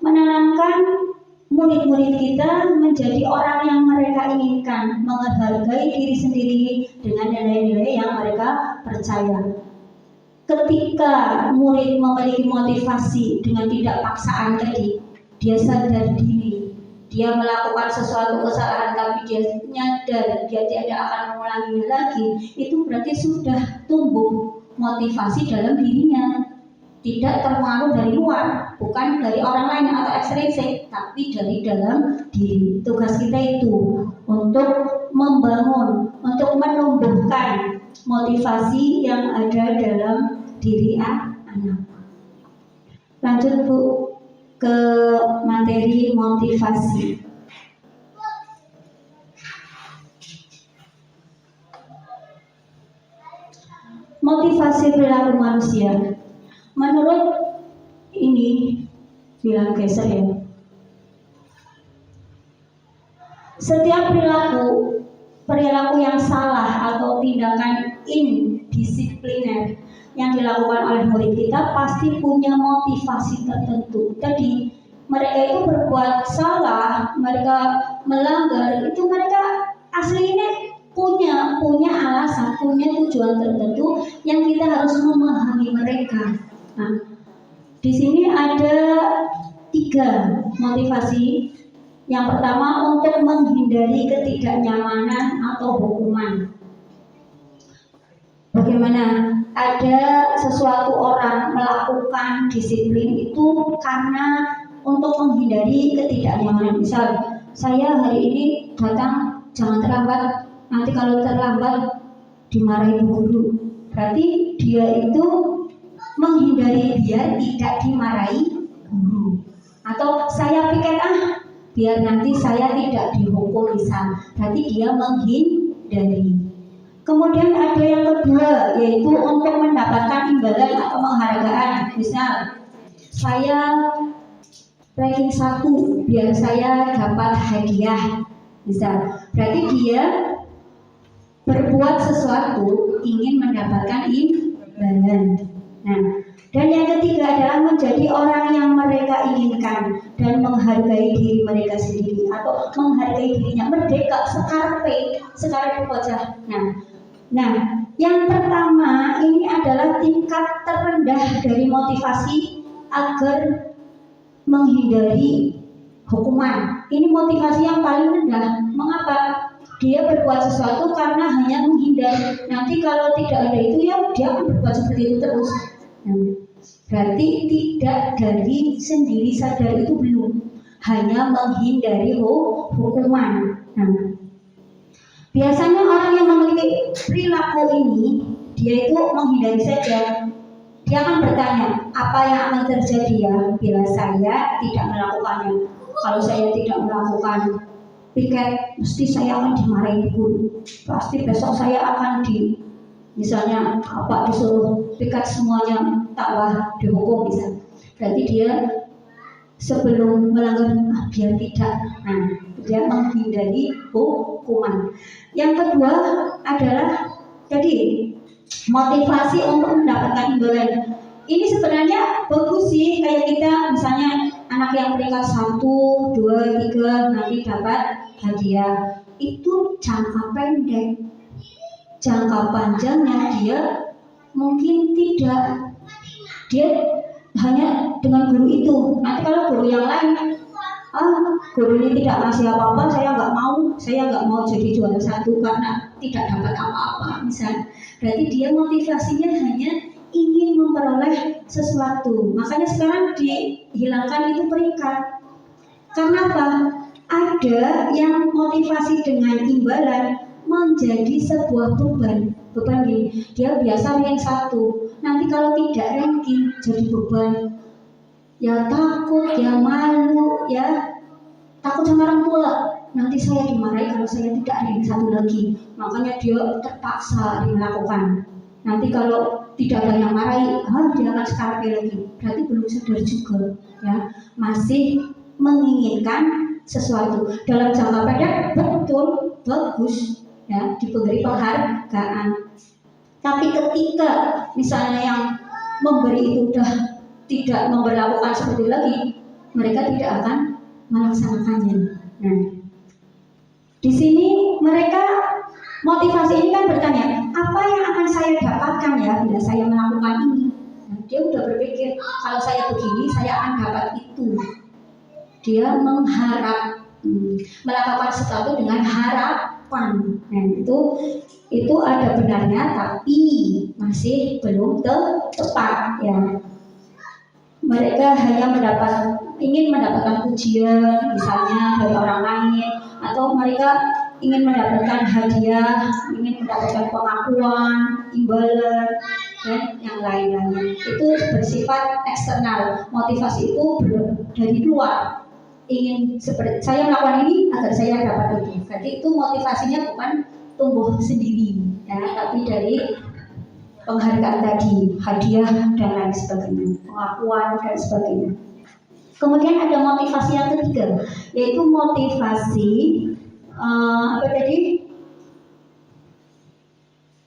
menanamkan murid-murid kita menjadi orang yang mereka inginkan, menghargai diri sendiri dengan nilai-nilai yang mereka percaya. Ketika murid memiliki motivasi dengan tidak paksaan tadi, dia sadar diri, dia melakukan sesuatu kesalahan tapi dia nyadar dia tidak akan mengulanginya lagi, itu berarti sudah tumbuh motivasi dalam dirinya, tidak terpengaruh dari luar, bukan dari orang lain atau ekstrinsik, tapi dari dalam diri. Tugas kita itu untuk membangun, untuk menumbuhkan motivasi yang ada dalam diri anak. Lanjut Bu ke materi motivasi. Motivasi perilaku manusia. Menurut ini bilang geser ya. Setiap perilaku yang salah atau tindakan indisipliner yang dilakukan oleh murid kita pasti punya motivasi tertentu. Jadi mereka itu berbuat salah, mereka melanggar, itu mereka aslinya punya alasan, punya tujuan tertentu yang kita harus memahami mereka. Nah, di sini ada 3 motivasi. Yang pertama untuk menghindari ketidaknyamanan atau hukuman. Bagaimana? Ada sesuatu orang melakukan disiplin itu karena untuk menghindari ketidaknyamanan. Misal, saya hari ini datang jangan terlambat, nanti kalau terlambat dimarahi guru. Berarti dia itu menghindari biar tidak dimarahi guru. Atau saya piket biar nanti saya tidak dihukum misal. Berarti dia menghindari. Kemudian ada yang kedua, yaitu untuk mendapatkan imbalan atau penghargaan. Misal, saya ranking 1 biar saya dapat hadiah. Misal, berarti dia berbuat sesuatu ingin mendapatkan imbalan. Nah, dan yang ketiga adalah menjadi orang yang mereka inginkan dan menghargai diri mereka sendiri atau menghargai dirinya merdeka sekarang bocah. Nah, yang pertama ini adalah tingkat terendah dari motivasi agar menghindari hukuman. Ini motivasi yang paling rendah. Mengapa? Dia berbuat sesuatu karena hanya menghindar. Nanti kalau tidak ada itu ya dia akan berbuat seperti itu terus. Nah, berarti tidak dari sendiri sadar itu belum, hanya menghindari hukuman. Nah, biasanya orang yang memiliki perilaku ini, dia itu menghindari saja. Dia akan bertanya, apa yang akan terjadi ya bila saya tidak melakukannya? Kalau saya tidak melakukan piket, mesti saya akan dimarahin guru. Pasti besok saya akan misalnya disuruh piket semuanya tambah dihukum misalnya. Berarti dia sebelum melanggar biar tidak. Nah, dia menghindari hukuman. Yang kedua adalah tadi motivasi untuk mendapatkan imbalan. Ini sebenarnya bagus sih, kayak kita misalnya anak yang peringkat 1, 2, 3 nanti dapat hadiah. Itu jangka pendek. Jangka panjangnya dia mungkin tidak. Dia hanya dengan guru itu. Nanti kalau guru yang lain, guru ini tidak ngasih apa-apa, saya nggak mau jadi juara 1 karena tidak dapat apa-apa misalnya. Berarti dia motivasinya hanya ingin memperoleh sesuatu. Makanya sekarang dihilangkan itu peringkat. Karena apa? Ada yang motivasi dengan imbalan menjadi sebuah beban gini. Dia biasa ranking 1, nanti kalau tidak ranking jadi beban. Ya takut, ya malu, ya takut sama orang tua. Nanti saya dimarahi kalau saya tidak ranking 1 lagi. Makanya dia terpaksa melakukan. Nanti kalau tidak ada yang marahi, dia akan skarpe lagi. Berarti belum sadar juga, ya, masih menginginkan sesuatu. Dalam jangka pendek betul bagus, ya, diberi penghargaan. Tapi ketika misalnya yang memberi itu sudah tidak memperlakukan seperti lagi, mereka tidak akan melaksanakannya. Nah, di sini mereka motivasi ini kan bertanya, apa yang akan saya dapatkan ya bila saya melakukan ini? Nah, dia udah berpikir, kalau saya begini, saya akan dapat itu. Dia mengharap melakukan sesuatu dengan harapan. Nah, itu ada benarnya, tapi masih belum tepat, ya. Mereka hanya ingin mendapatkan pujian, misalnya dari orang lain, atau mereka ingin mendapatkan hadiah, ingin mendapatkan pengakuan, imbalan, dan yang lain-lainnya. Itu bersifat eksternal. Motivasi itu dari luar. Ingin seperti saya melakukan ini agar saya dapat itu. Jadi itu motivasinya bukan tumbuh sendiri, ya, tapi dari penghargaan tadi, hadiah dan lain sebagainya, pengakuan dan sebagainya. Kemudian ada motivasi yang ketiga, yaitu motivasi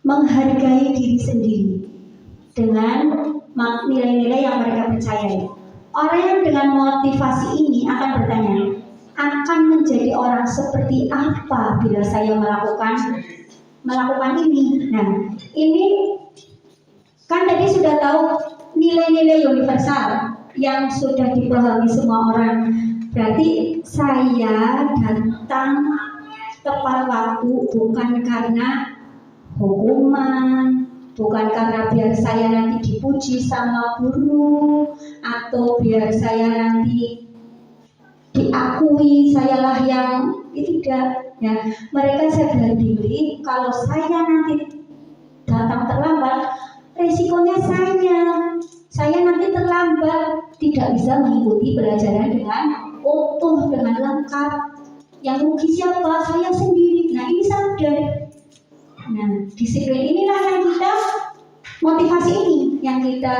menghargai diri sendiri dengan nilai-nilai yang mereka percayai. Orang yang dengan motivasi ini akan bertanya, akan menjadi orang seperti apa bila saya melakukan ini. Nah, ini kan tadi sudah tahu nilai-nilai universal yang sudah dipahami semua orang. Berarti saya datang tepat waktu bukan karena hukuman, bukan karena biar saya nanti dipuji sama guru, atau biar saya nanti diakui sayalah yang tidak, ya. Mereka sadar diri kalau saya nanti datang terlambat, resikonya saya nanti terlambat, tidak bisa mengikuti pelajaran dengan utuh, dengan lengkap. Yang rugi siapa? Saya sendiri. Nah, ini sadar. Nah, disiplin inilah yang kita, motivasi ini yang kita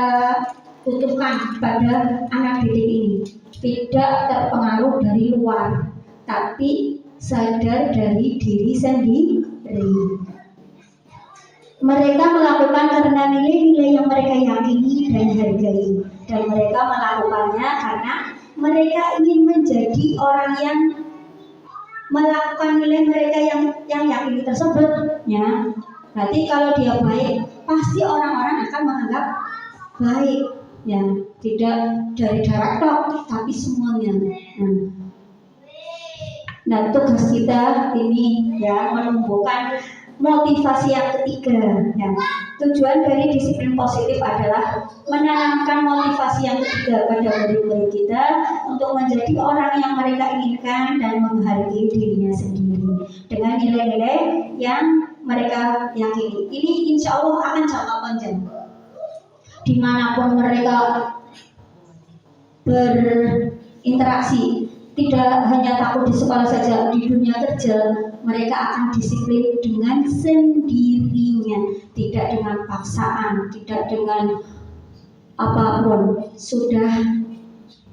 butuhkan pada anak didik ini. Tidak terpengaruh dari luar, tapi sadar dari diri sendiri. Mereka melakukan karena nilai-nilai yang mereka yakini dan hargai, dan mereka melakukannya karena mereka ingin menjadi orang yang melakukan nilai mereka yang yakini tersebut, ya. Berarti kalau dia baik, pasti orang-orang akan menganggap baik, ya. Tidak dari jarak tok, tapi semuanya. Nah, tugas kita ini, ya, menumbuhkan motivasi yang ketiga. Ya. Tujuan dari disiplin positif adalah menanamkan motivasi yang ketiga pada murid-murid kita untuk menjadi orang yang mereka inginkan dan menghargai dirinya sendiri dengan nilai-nilai yang mereka yakini. Ini insya Allah akan jangka panjang. Dimanapun mereka berinteraksi, tidak hanya takut di sekolah saja, di dunia kerja mereka akan disiplin dengan sendirinya, tidak dengan paksaan, tidak dengan apapun, sudah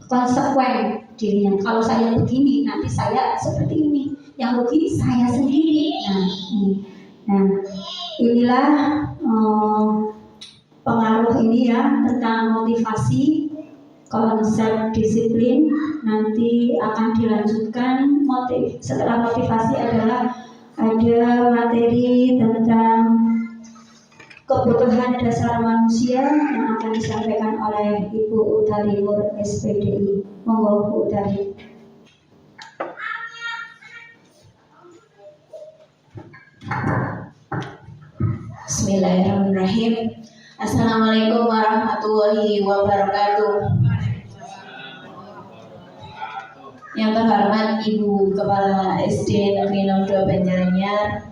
konsekuen dirinya. Kalau saya begini, nanti saya seperti ini, yang rugi saya sendiri. Nah, inilah pengaruh ini ya tentang motivasi. Konsep disiplin nanti akan dilanjutkan. Setelah motivasi adalah ada materi tentang kebutuhan dasar manusia yang akan disampaikan oleh Ibu Utari Nur SPDI. Monggo Bu Utari. Bismillahirrahmanirrahim. Assalamualaikum warahmatullahi wabarakatuh. Yang terhormat Ibu Kepala SD Negeri 02 Banjaranyar,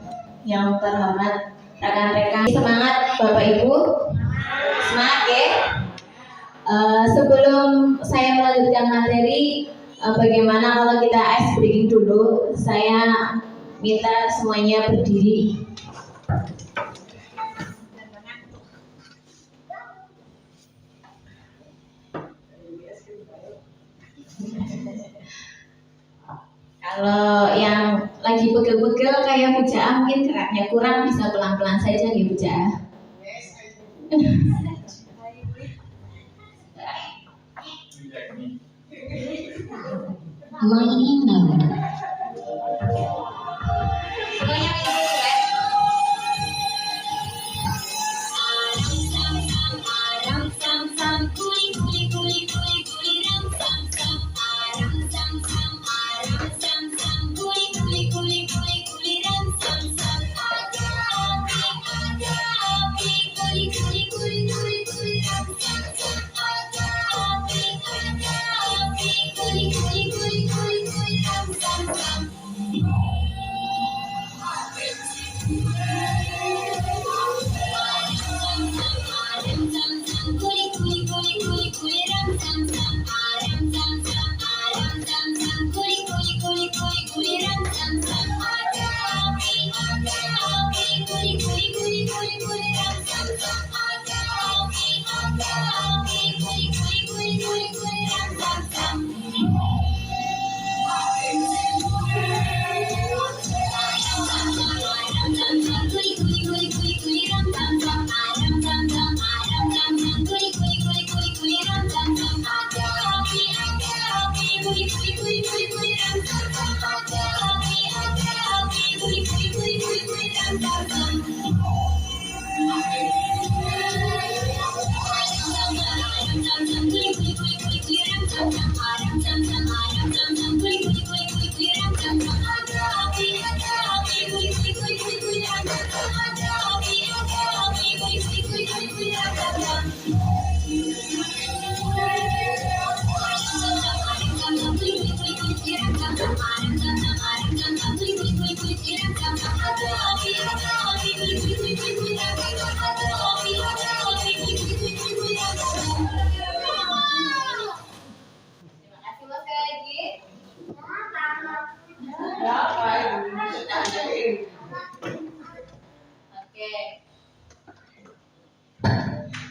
yang terhormat rekan-rekan, semangat Bapak Ibu, semangat ya. Sebelum saya melanjutkan materi, bagaimana kalau kita ice breaking dulu? Saya minta semuanya berdiri. Kalau yang lagi pegel-pegel kayak Bu Jaa mungkin geraknya kurang, bisa pelan-pelan saja ya Bu Jaa.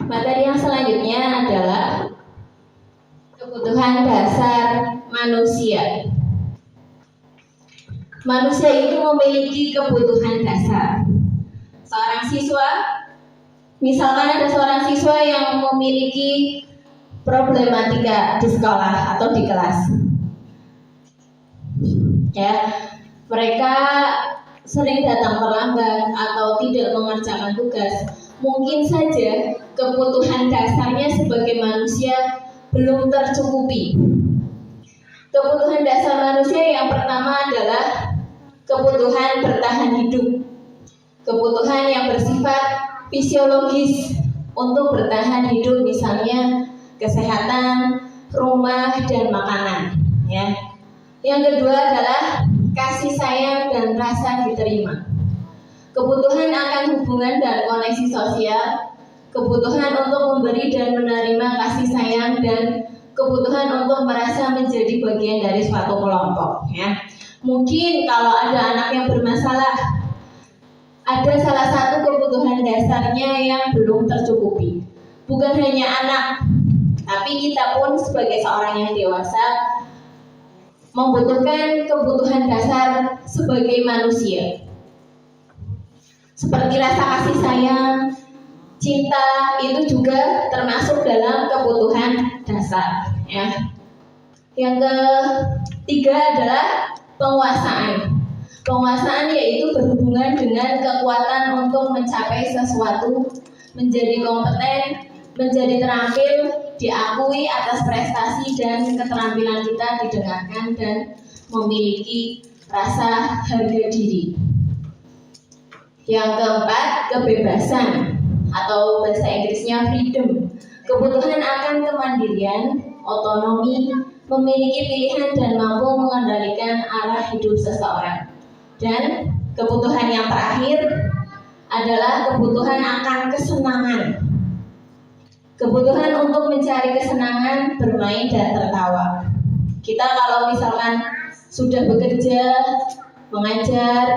Materi yang selanjutnya adalah kebutuhan dasar manusia. Manusia itu memiliki kebutuhan dasar. Seorang siswa, misalkan ada seorang siswa yang memiliki problematika di sekolah atau di kelas, ya, mereka sering datang terlambat atau tidak mengerjakan tugas. Mungkin saja kebutuhan dasarnya sebagai manusia belum tercukupi. Kebutuhan dasar manusia yang pertama adalah kebutuhan bertahan hidup. kebutuhan yang bersifat fisiologis untuk bertahan hidup, misalnya kesehatan, rumah, dan makanan. Ya. Yang kedua adalah kasih sayang dan rasa diterima. Kebutuhan akan hubungan dan koneksi sosial, kebutuhan untuk memberi dan menerima kasih sayang, dan kebutuhan untuk merasa menjadi bagian dari suatu kelompok. Ya. Mungkin kalau ada anak yang bermasalah, ada salah satu kebutuhan dasarnya yang belum tercukupi. Bukan hanya anak, tapi kita pun sebagai seorang yang dewasa membutuhkan kebutuhan dasar sebagai manusia. Seperti rasa kasih sayang, cinta, itu juga termasuk dalam kebutuhan dasar. Ya. Yang ketiga adalah penguasaan. Penguasaan yaitu berhubungan dengan kekuatan untuk mencapai sesuatu, menjadi kompeten, menjadi terampil, diakui atas prestasi dan keterampilan kita didengarkan, dan memiliki rasa harga diri. Yang keempat, kebebasan atau bahasa Inggrisnya freedom. Kebutuhan akan kemandirian, otonomi, memiliki pilihan dan mampu mengendalikan arah hidup seseorang. Dan kebutuhan yang terakhir adalah kebutuhan akan kesenangan. Kebutuhan untuk mencari kesenangan, bermain dan tertawa. Kita kalau misalkan sudah bekerja, mengajar,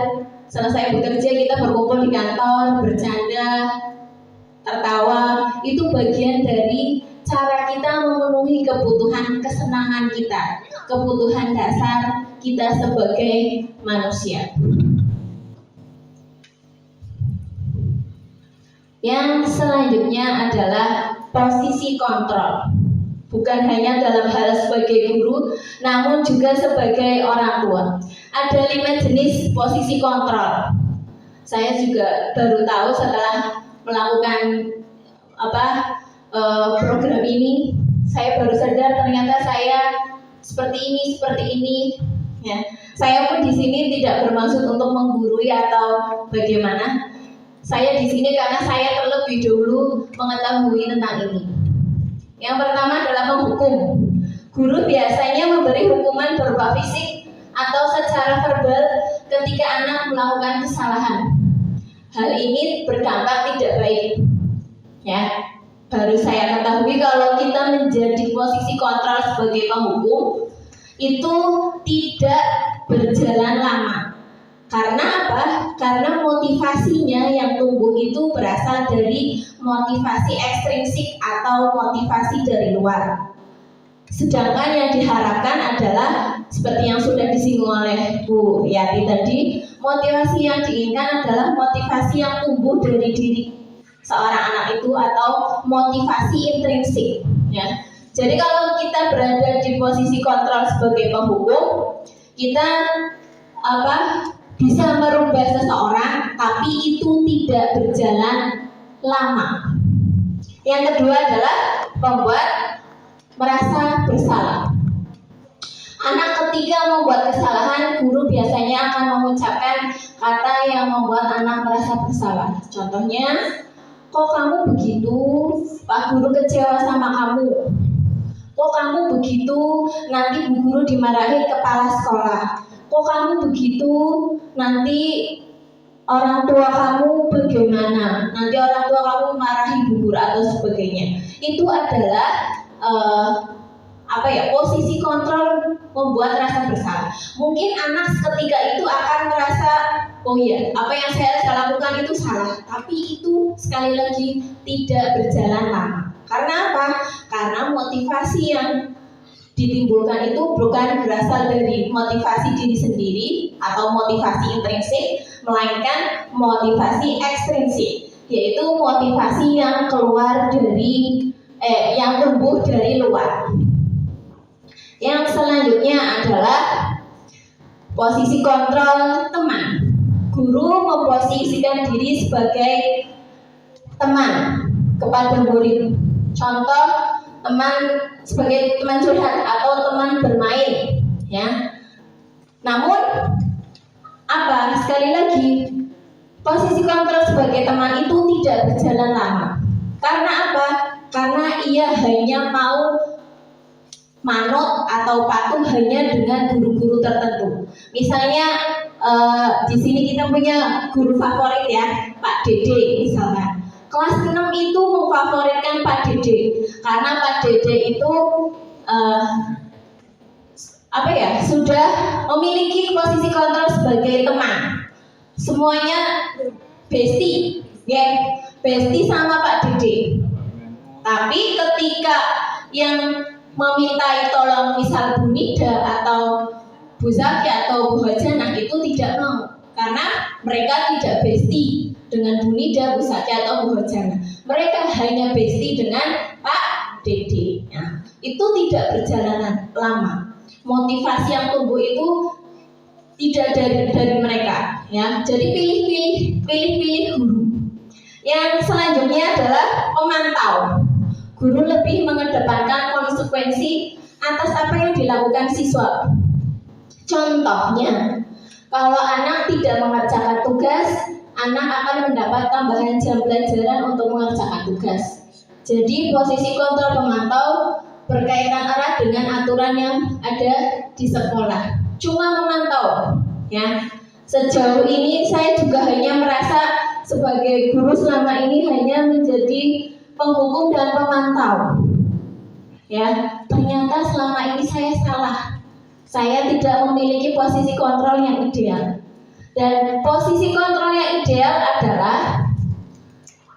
selesai bekerja kita berkumpul di kantor, bercanda, tertawa, itu bagian dari cara kita memenuhi kebutuhan kesenangan kita, kebutuhan dasar kita sebagai manusia. Yang selanjutnya adalah posisi kontrol. Bukan hanya dalam hal sebagai guru, namun juga sebagai orang tua. Ada 5 jenis posisi kontrol. Saya juga baru tahu setelah melakukan program ini. Saya baru sadar ternyata saya seperti ini. Ya. Saya pun di sini tidak bermaksud untuk menggurui atau bagaimana. Saya di sini karena saya terlebih dahulu mengetahui tentang ini. Yang pertama adalah menghukum. Guru biasanya memberi hukuman berupa fisik atau secara verbal ketika anak melakukan kesalahan. Hal ini berdampak tidak baik. Ya, baru saya ketahui kalau kita menjadi posisi kontrol sebagai penghukum itu tidak berjalan lama. Karena apa? Karena motivasinya yang tumbuh itu berasal dari motivasi ekstrinsik atau motivasi dari luar. Sedangkan yang diharapkan adalah seperti yang sudah disinggung oleh Bu Yati tadi, motivasi yang diinginkan adalah motivasi yang tumbuh dari diri seorang anak itu atau motivasi intrinsik. Ya. Jadi kalau kita berada di posisi kontrol sebagai penghukum, kita bisa merubah seseorang, tapi itu tidak berjalan lama. Yang kedua adalah membuat merasa bersalah. Anak ketika membuat kesalahan, guru biasanya akan mengucapkan kata yang membuat anak merasa bersalah. Contohnya, kok kamu begitu? Pak guru kecewa sama kamu. Kok kamu begitu? Nanti bu guru dimarahi kepala sekolah. Kok kamu begitu? Nanti orang tua kamu bagaimana? Nanti orang tua kamu marahi bu guru atau sebagainya. Itu adalah posisi kontrol membuat rasa bersalah. Mungkin anak ketika itu akan merasa, oh iya, apa yang saya lakukan itu salah. Tapi itu sekali lagi tidak berjalan lama. Karena apa? Karena motivasi yang ditimbulkan itu bukan berasal dari motivasi diri sendiri atau motivasi intrinsik, melainkan motivasi ekstrinsik, yaitu motivasi yang keluar dari yang tumbuh dari luar. Yang selanjutnya adalah posisi kontrol teman. Guru memposisikan diri sebagai teman kepada murid. Contoh, teman sebagai teman curhat atau teman bermain, ya. Namun sekali lagi posisi kontrol sebagai teman itu tidak berjalan lama. Karena apa? Karena ia hanya mau manut atau patuh hanya dengan guru-guru tertentu. Misalnya di sini kita punya guru favorit ya, Pak Dede misalkan. Kelas 6 itu memfavoritkan Pak Dede karena Pak Dede itu sudah memiliki posisi kontrol sebagai teman. Semuanya bestie, ya, bestie sama Pak Dede. Tapi ketika yang memintai tolong misal Bu Nida atau Bu Zaki atau Bu Hajana itu tidak mau karena mereka tidak bestie dengan Bu Nida, Bu Zaki atau Bu Hajana. Mereka hanya bestie dengan Pak Dede. Nah, itu tidak berjalan lama. Motivasi yang tumbuh itu tidak dari mereka, ya. Jadi pilih guru. Yang selanjutnya adalah pemantau. Guru lebih mengedepankan konsekuensi atas apa yang dilakukan siswa. Contohnya, kalau anak tidak mengerjakan tugas, anak akan mendapat tambahan jam pelajaran untuk mengerjakan tugas. Jadi posisi kontrol pemantau berkaitan erat dengan aturan yang ada di sekolah. Cuma memantau, ya. Sejauh ini saya juga hanya merasa sebagai guru selama ini hanya menjadi penghukum dan pemantau. Ya, ternyata selama ini saya salah. Saya tidak memiliki posisi kontrol yang ideal. Dan posisi kontrol yang ideal adalah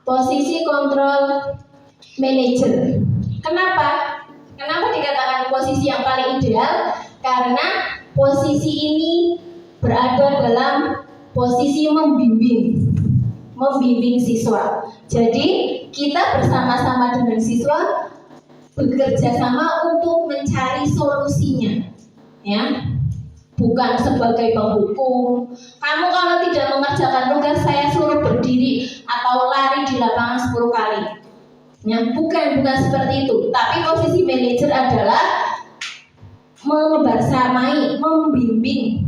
posisi kontrol manajer. Kenapa? Kenapa dikatakan posisi yang paling ideal? Karena posisi ini berada dalam posisi membimbing siswa. Jadi kita bersama-sama dengan siswa bekerja sama untuk mencari solusinya, ya, bukan sebagai penghukum. Kamu kalau tidak mengerjakan tugas saya suruh berdiri atau lari di lapangan 10 kali. Ya, bukan seperti itu. Tapi posisi manajer adalah membersamai, membimbing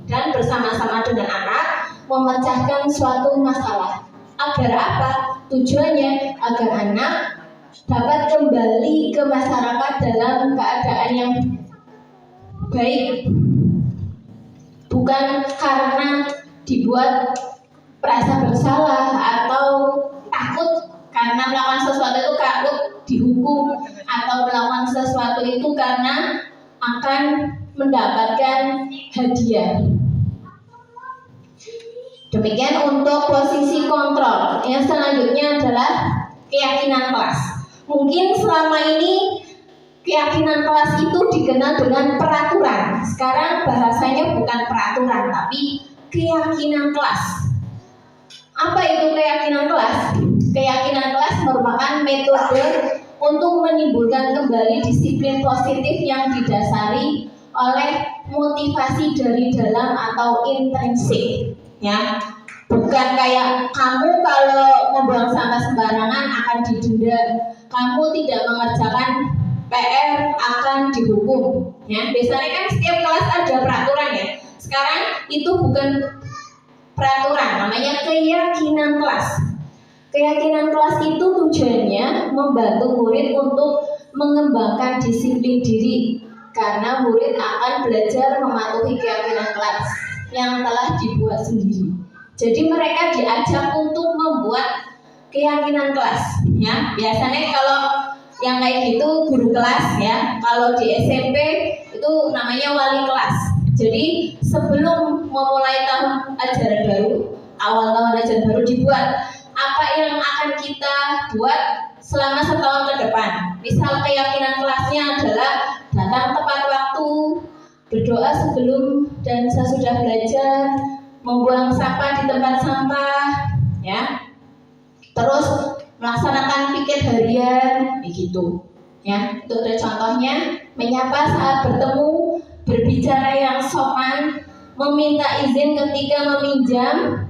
dan bersama-sama dengan anak memecahkan suatu masalah. Agar apa? Tujuannya agar anak dapat kembali ke masyarakat dalam keadaan yang baik, bukan karena dibuat merasa bersalah atau takut karena melakukan sesuatu itu takut dihukum atau melakukan sesuatu itu karena akan mendapatkan hadiah. Demikian untuk posisi kontrol. Yang selanjutnya adalah keyakinan kelas. Mungkin selama ini keyakinan kelas itu dikenal dengan peraturan. Sekarang bahasanya bukan peraturan, tapi keyakinan kelas. Apa itu keyakinan kelas? Keyakinan kelas merupakan metode untuk menimbulkan kembali disiplin positif yang didasari oleh motivasi dari dalam atau intrinsik. Ya, bukan kayak kamu kalau membuang sampah sembarangan akan didenda, kamu tidak mengerjakan PR akan dihukum. Ya, biasanya kan setiap kelas ada peraturan ya. Sekarang itu bukan peraturan, namanya keyakinan kelas. Keyakinan kelas itu tujuannya membantu murid untuk mengembangkan disiplin diri, karena murid akan belajar mematuhi keyakinan kelas yang telah dibuat sendiri. Jadi mereka diajak untuk membuat keyakinan kelas. Ya, biasanya kalau yang kayak gitu guru kelas ya. Kalau di SMP itu namanya wali kelas. Jadi sebelum memulai tahun ajaran baru, awal tahun ajaran baru dibuat apa yang akan kita buat selama setahun ke depan. Misal keyakinan kelasnya adalah datang tepat waktu, berdoa sebelum dan sesudah belajar, membuang sampah di tempat sampah, ya. Terus melaksanakan piket harian, begitu. Ya, itu ada contohnya. Menyapa saat bertemu, berbicara yang sopan, meminta izin ketika meminjam,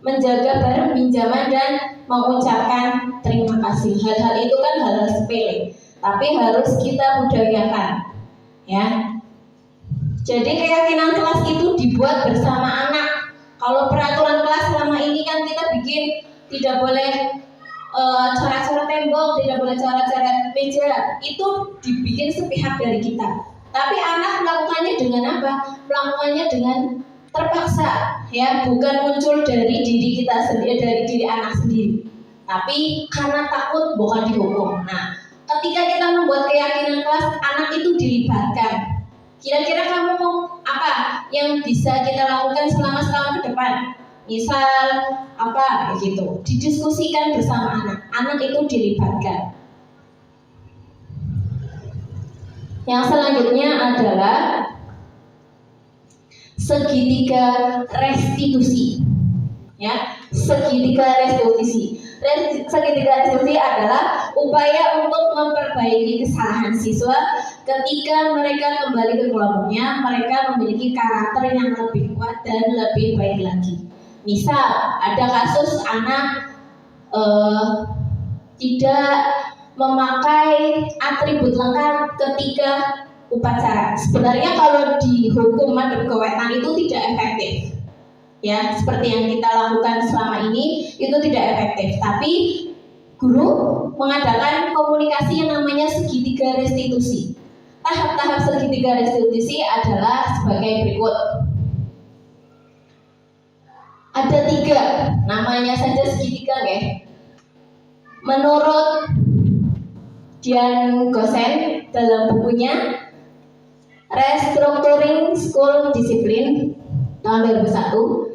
menjaga barang pinjaman dan mengucapkan terima kasih. Hal-hal itu kan hal-hal sepele, tapi harus kita budayakan, ya. Jadi keyakinan kelas itu dibuat bersama anak. Kalau peraturan kelas selama ini kan kita bikin tidak boleh coret-coret tembok, tidak boleh coret-coret meja, itu dibikin sepihak dari kita. Tapi anak melakukannya dengan apa? Melakukannya dengan terpaksa, ya, bukan muncul dari diri kita sendiri, dari diri anak sendiri, tapi karena takut bukan dihukum. Nah, ketika kita membuat keyakinan kelas, anak itu dilibatkan. Kira-kira kamu mau apa yang bisa kita lakukan selama setahun ke depan? Misal apa gitu, didiskusikan bersama anak. Anak itu dilibatkan. Yang selanjutnya adalah segitiga restitusi. Ya, segitiga restitusi. Segitiga restitusi adalah upaya untuk memperbaiki kesalahan siswa ketika mereka kembali ke kelompoknya. Mereka memiliki karakter yang lebih kuat dan lebih baik lagi. Misal ada kasus anak tidak memakai atribut lengkap ketika upacara. Sebenarnya kalau dihukum madhep kewetan itu tidak efektif. Ya, seperti yang kita lakukan selama ini itu tidak efektif. Tapi guru mengadakan komunikasi yang namanya segitiga restitusi. Tahap-tahap segitiga restitusi adalah sebagai berikut. Ada 3, namanya saja segitiga, ya. Menurut Dian Gosen dalam bukunya Restructuring School Discipline tahun 2001,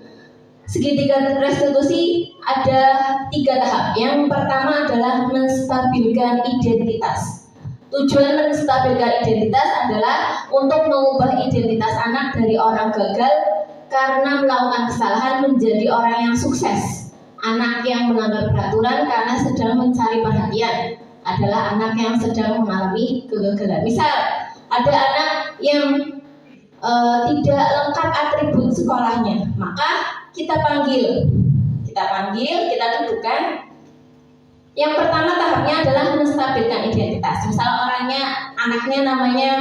segitiga restitusi ada 3 tahap. Yang pertama adalah menstabilkan identitas. Tujuan menstabilkan identitas adalah untuk mengubah identitas anak dari orang gagal karena melakukan kesalahan menjadi orang yang sukses. Anak yang melanggar peraturan karena sedang mencari perhatian adalah anak yang sedang mengalami kegagalan. Misal ada anak yang tidak lengkap atribut sekolahnya, maka kita panggil, kita dudukkan. Yang pertama tahapnya adalah menstabilkan identitas. Misal anaknya namanya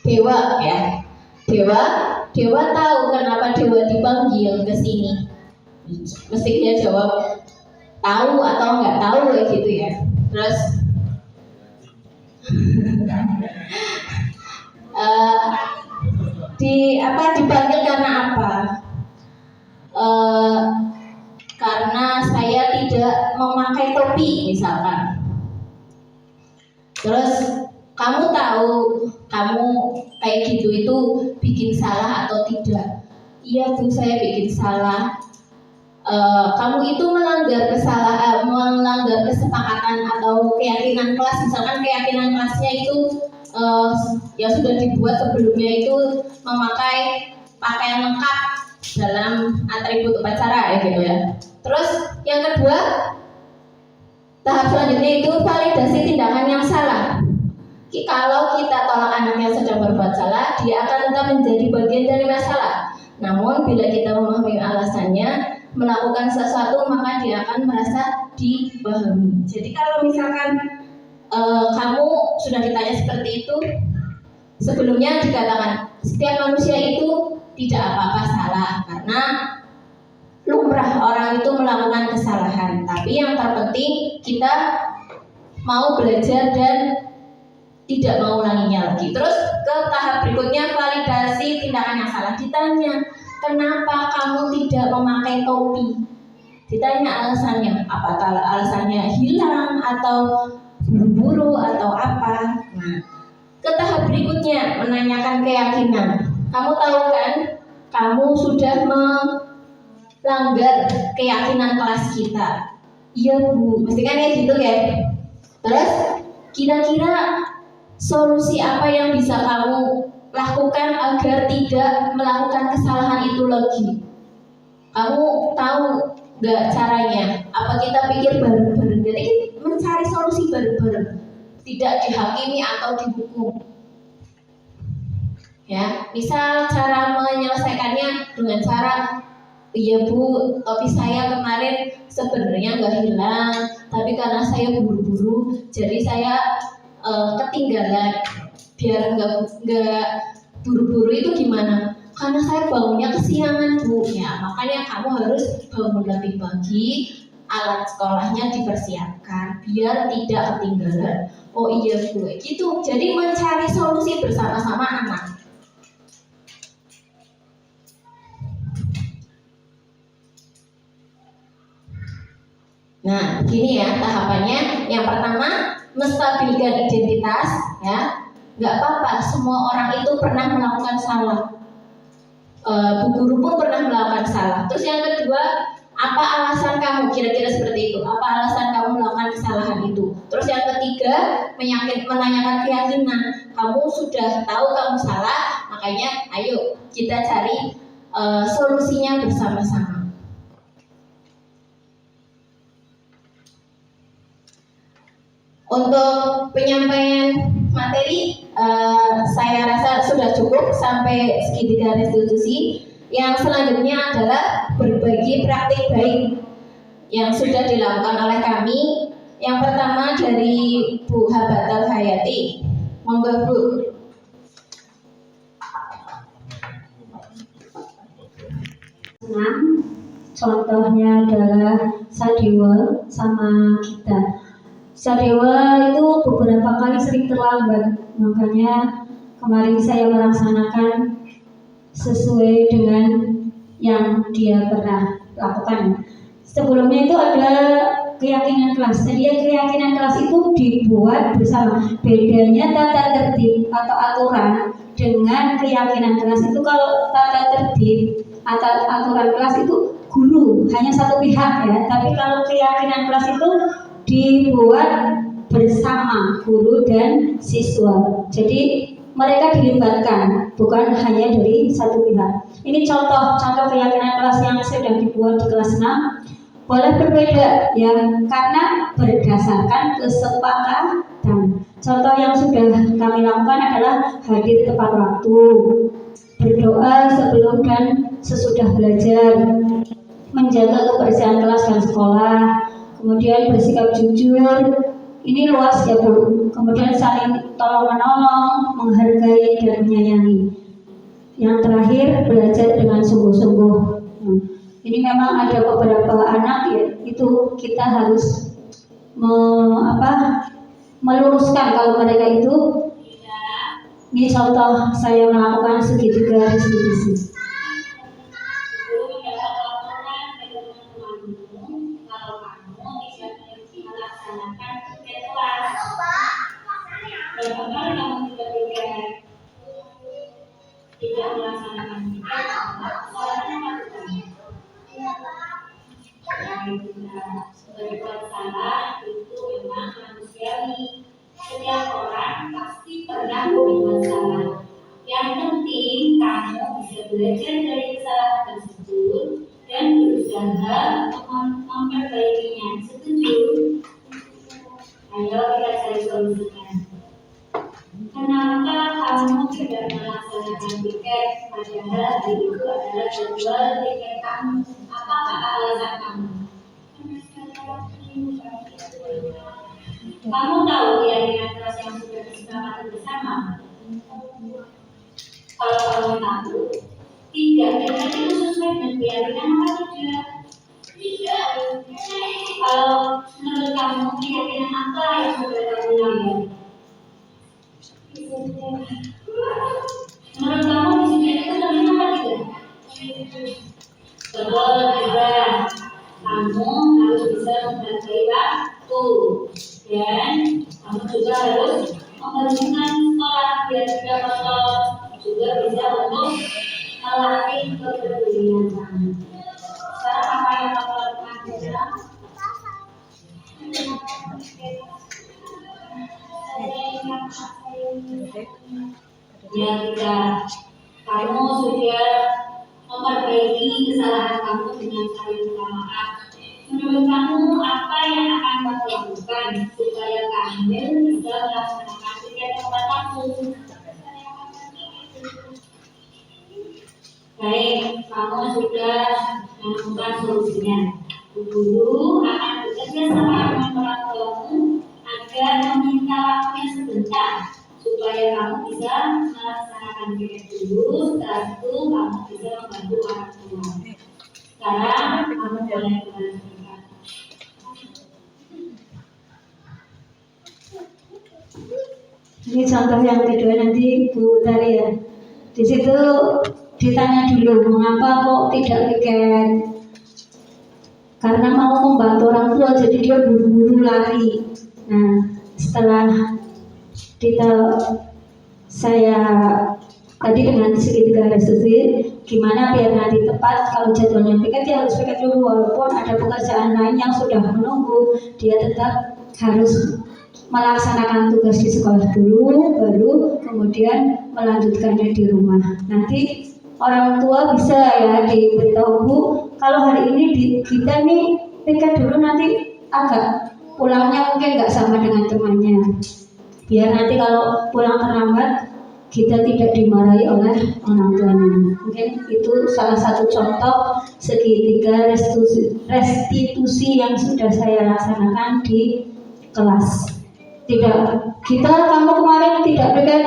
Dewa, ya. Dewa tahu kenapa Dewa dipanggil ke sini. Mesti dia jawab tahu atau nggak tahu, kayak gitu ya. Terus dipanggil karena apa? Karena saya tidak memakai topi misalkan. Terus kamu tahu kamu kayak gitu itu bikin salah atau tidak? Iya Bu, saya bikin salah. Kamu itu melanggar kesepakatan atau keyakinan kelas. Misalkan keyakinan kelasnya itu yang sudah dibuat sebelumnya itu memakai pakaian lengkap dalam atribut upacara, ya gitu ya. Terus yang kedua, tahap selanjutnya itu validasi tindakan yang salah. Kalau kita tolak anak yang sedang berbuat salah, dia akan tetap menjadi bagian dari masalah. Namun bila kita memahami alasannya, melakukan sesuatu, maka dia akan merasa dipahami. Jadi kalau misalkan kamu sudah ditanya seperti itu, sebelumnya dikatakan setiap manusia itu tidak apa-apa salah, karena lumrah orang itu melakukan kesalahan. Tapi yang terpenting kita mau belajar dan tidak mau ulanginya lagi. Terus ke tahap berikutnya, validasi tindakan yang salah. Ditanya, kenapa kamu tidak memakai topi? Ditanya alasannya, apakah alasannya hilang atau buru-buru atau apa? Nah, ke tahap berikutnya menanyakan keyakinan. Kamu tahu kan, kamu sudah melanggar keyakinan kelas kita. Iya Bu, mesti kan ya gitu ya. Terus kira-kira solusi apa yang bisa kamu lakukan agar tidak melakukan kesalahan itu lagi? Kamu tahu nggak caranya? Apa kita pikir bareng-bareng? Jadi mencari solusi bareng-bareng, tidak dihakimi atau dihukum. Ya, misal cara menyelesaikannya dengan cara, iya Bu, topi saya kemarin sebenarnya nggak hilang, tapi karena saya buru-buru, jadi saya ketinggalan. Biar nggak buru-buru itu gimana? karena saya bangunnya kesiangan Bu. Ya, makanya kamu harus bangun lebih pagi, alat sekolahnya dipersiapkan biar tidak ketinggalan. Oh iya Bu, gitu. Jadi mencari solusi bersama-sama anak. Nah, begini ya tahapannya. Yang pertama, menstabilkan identitas, ya. Nggak apa-apa, semua orang itu pernah melakukan salah. Bu guru pun pernah melakukan salah. Terus yang kedua, apa alasan kamu? Kira-kira seperti itu. Apa alasan kamu melakukan kesalahan itu? Terus yang ketiga, menanyakan keyakinan. Kamu sudah tahu kamu salah, makanya ayo kita cari solusinya bersama-sama. Untuk penyampaian materi, saya rasa sudah cukup sampai segitiga restitusi. Yang selanjutnya adalah berbagi praktik baik yang sudah dilakukan oleh kami. Yang pertama dari Bu Habatal Hayati. Monggo Bu. Contohnya adalah Sadewa sama kita. Sadewa itu beberapa kali sering terlambat, makanya kemarin saya melaksanakan sesuai dengan yang dia pernah lakukan. Sebelumnya itu ada keyakinan kelas. Jadi keyakinan kelas itu dibuat bersama. Bedanya tata tertib atau aturan dengan keyakinan kelas itu, kalau tata tertib atau aturan kelas itu guru hanya satu pihak ya, tapi kalau keyakinan kelas itu dibuat bersama guru dan siswa. Jadi mereka dilibatkan, bukan hanya dari satu pihak. Ini contoh keyakinan kelas yang sudah dibuat di kelas 6. Boleh berbeda ya, karena berdasarkan kesepakatan. Contoh yang sudah kami lakukan adalah hadir tepat waktu, berdoa sebelum dan sesudah belajar, menjaga kebersihan kelas dan sekolah, kemudian bersikap jujur, ini luas ya Bu. Kemudian saling tolong menolong, menghargai dan menyayangi. Yang terakhir, belajar dengan sungguh-sungguh. Ini memang ada beberapa anak ya, itu kita harus meluruskan kalau mereka itu. Ini contoh saya melakukan segitiga restitusi. Tidak melaksanakan berbuat salah itu memang manusiawi. Setiap orang pasti pernah berbuat salah. Yang penting kamu bisa belajar dari kesalahan tersebut dan berusaha memperbaikinya. Setuju? Ayo kita cari solusinya. Kenapa kamu tidak melaksanakan tiket padahal itu adalah jadwal tiket kamu? Apakah alasan kamu? Kamu tahu keyakinan kelas yang sudah disepakati bersama? Kalau kamu tahu, tidak tiket itu sesuai dengan keyakinan apa tidak? Tidak. Kalau menurut kamu keyakinan apa yang sudah kamu lalui? Menurut kamu di sini itu terlihat apa tidak? Betul juga. Kamu harus bisa menghargai waktu dan kamu juga harus membersihkan sekolah biar tidak kotor. Juga bisa untuk melatih kepedulian kamu. Sekarang apa yang kamu lakukan sekarang? Ya tidak, kamu sudah memperbaiki kesalahan kamu dengan saling minta maaf. Menurut kamu apa yang akan kamu lakukan supaya kamu bisa melaksanakan tiket tempat kamu? Baik, kamu sudah menemukan solusinya. Guru akan bekerja sama dengan orang tuamu agar meminta waktunya sebentar supaya kamu bisa melaksanakan makan tiket dulu, setelah itu kamu bisa membantu orang tua. Sekarang kamu boleh berangkat. Ini contoh yang kedua nanti Bu Tari ya. Di situ ditanya dulu mengapa kok tidak tiket. Karena mau membantu orang tua jadi dia buru-buru lari. Nah setelah saya tadi dengan segitiga restitusi gimana biar nanti tepat kalau jadwalnya piket dia harus piket dulu walaupun ada pekerjaan lain yang sudah menunggu dia tetap harus melaksanakan tugas di sekolah dulu baru kemudian melanjutkannya di rumah. Nanti orang tua bisa ya diberitahu Bu kalau hari ini kita nih piket dulu nanti agak pulangnya mungkin nggak sama dengan temannya biar nanti kalau pulang terlambat kita tidak dimarahi oleh orang tuanya. Mungkin itu salah satu contoh segitiga restitusi yang sudah saya laksanakan di kelas. Tidak, kamu kemarin tidak pakai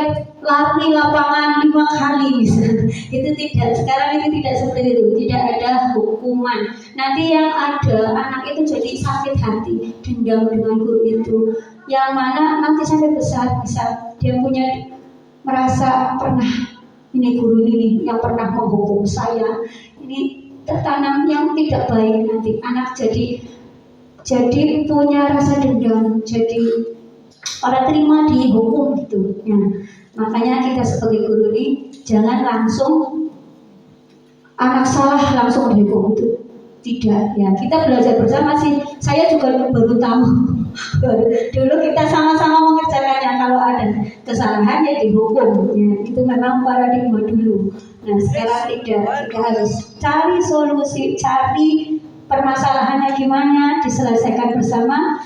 lari lapangan 5 kali misalnya. Itu tidak, sekarang itu tidak seperti itu, tidak ada hukuman. Nanti yang ada anak itu jadi sakit hati, dendam dengan guru itu. Yang mana nanti sampai besar bisa dia punya merasa pernah ini guru ini yang pernah menghukum saya. Ini tertanam yang tidak baik nanti anak jadi punya rasa dendam, jadi orang terima dihukum gitu. Ya. Makanya kita sebagai guru ini jangan langsung anak salah langsung dihukum itu. Tidak ya, kita belajar bersama sih. Saya juga baru tahu. Dulu kita sama-sama mengerjakannya kalau ada kesalahan ya dihukum. Ya, itu memang paradigma dulu. Nah sekarang tidak harus cari solusi, cari permasalahannya gimana diselesaikan bersama.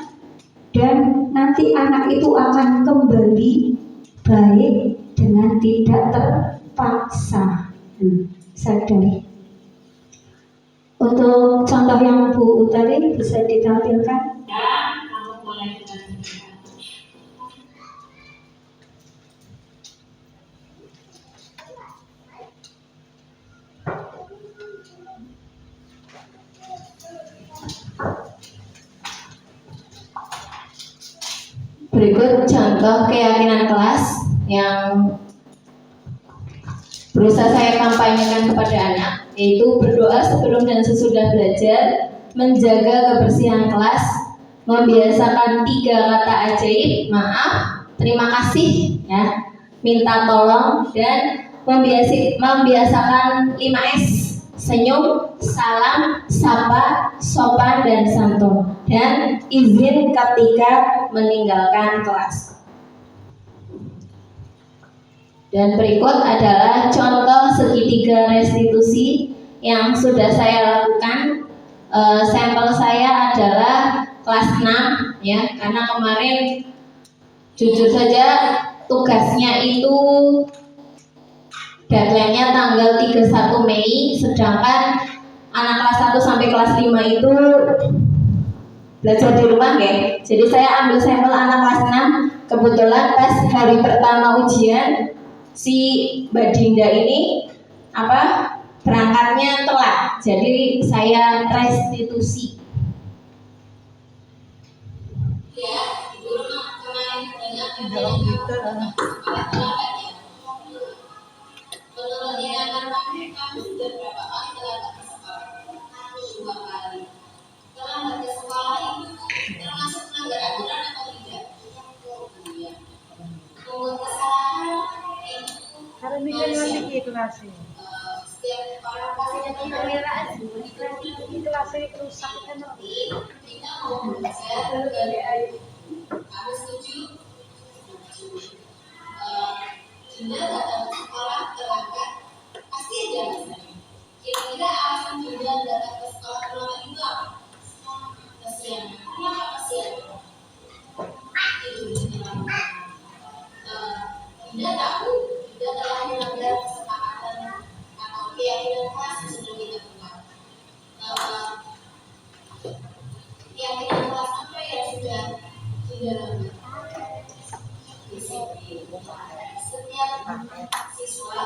Dan nanti anak itu akan kembali baik dengan tidak terpaksa. Sadari. Untuk contoh yang Bu tadi bisa ditampilkan. Ya, kamu boleh berangkat. Berikut contoh keyakinan kelas yang berusaha saya kampanyekan kepada anak, yaitu berdoa sebelum dan sesudah belajar, menjaga kebersihan kelas, membiasakan 3 kata ajaib, maaf, terima kasih, ya, minta tolong, dan membiasakan 5S, senyum, salam, sapa, sopan, dan santun, dan izin ketika meninggalkan kelas. Dan berikut adalah contoh segitiga restitusi yang sudah saya lakukan. Sampel saya adalah kelas 6 ya, karena kemarin jujur saja tugasnya itu deadline-nya tanggal 31 Mei, sedangkan anak kelas 1 sampai kelas 5 itu belajar di rumah ya. Jadi saya ambil sampel anak kelas 6, kebetulan pas hari pertama ujian si Mbak Dinda ini berangkatnya telat, jadi saya restitusi. Ya, guru kemarin banyak menurut kami sudah berapa kali terlambat ke sekolah? 2 kali. Terlambat ke sekolah itu termasuk melanggar aturan atau tidak? Iya. Membuat kesalahan Karena ini kan nanti kelas ini. setiap orang pasti ada perbedaan. Kelasnya rusak kan. Kita mau belajar dari Anda setuju? Dinda datang ke sekolah terlambat, pasti ada alasannya. Kira-kira alasan Dinda datang ke sekolah terlambat itu apa? Kasihan. Kenapa kasihan? Itu Dinda tahu Dinda telah melanggar kesepakatan atau keyakinan kelas yang sudah kita buat. Keyakinan kelas apa yang sudah Dinda lakukan? Disiplin. Setiap siswa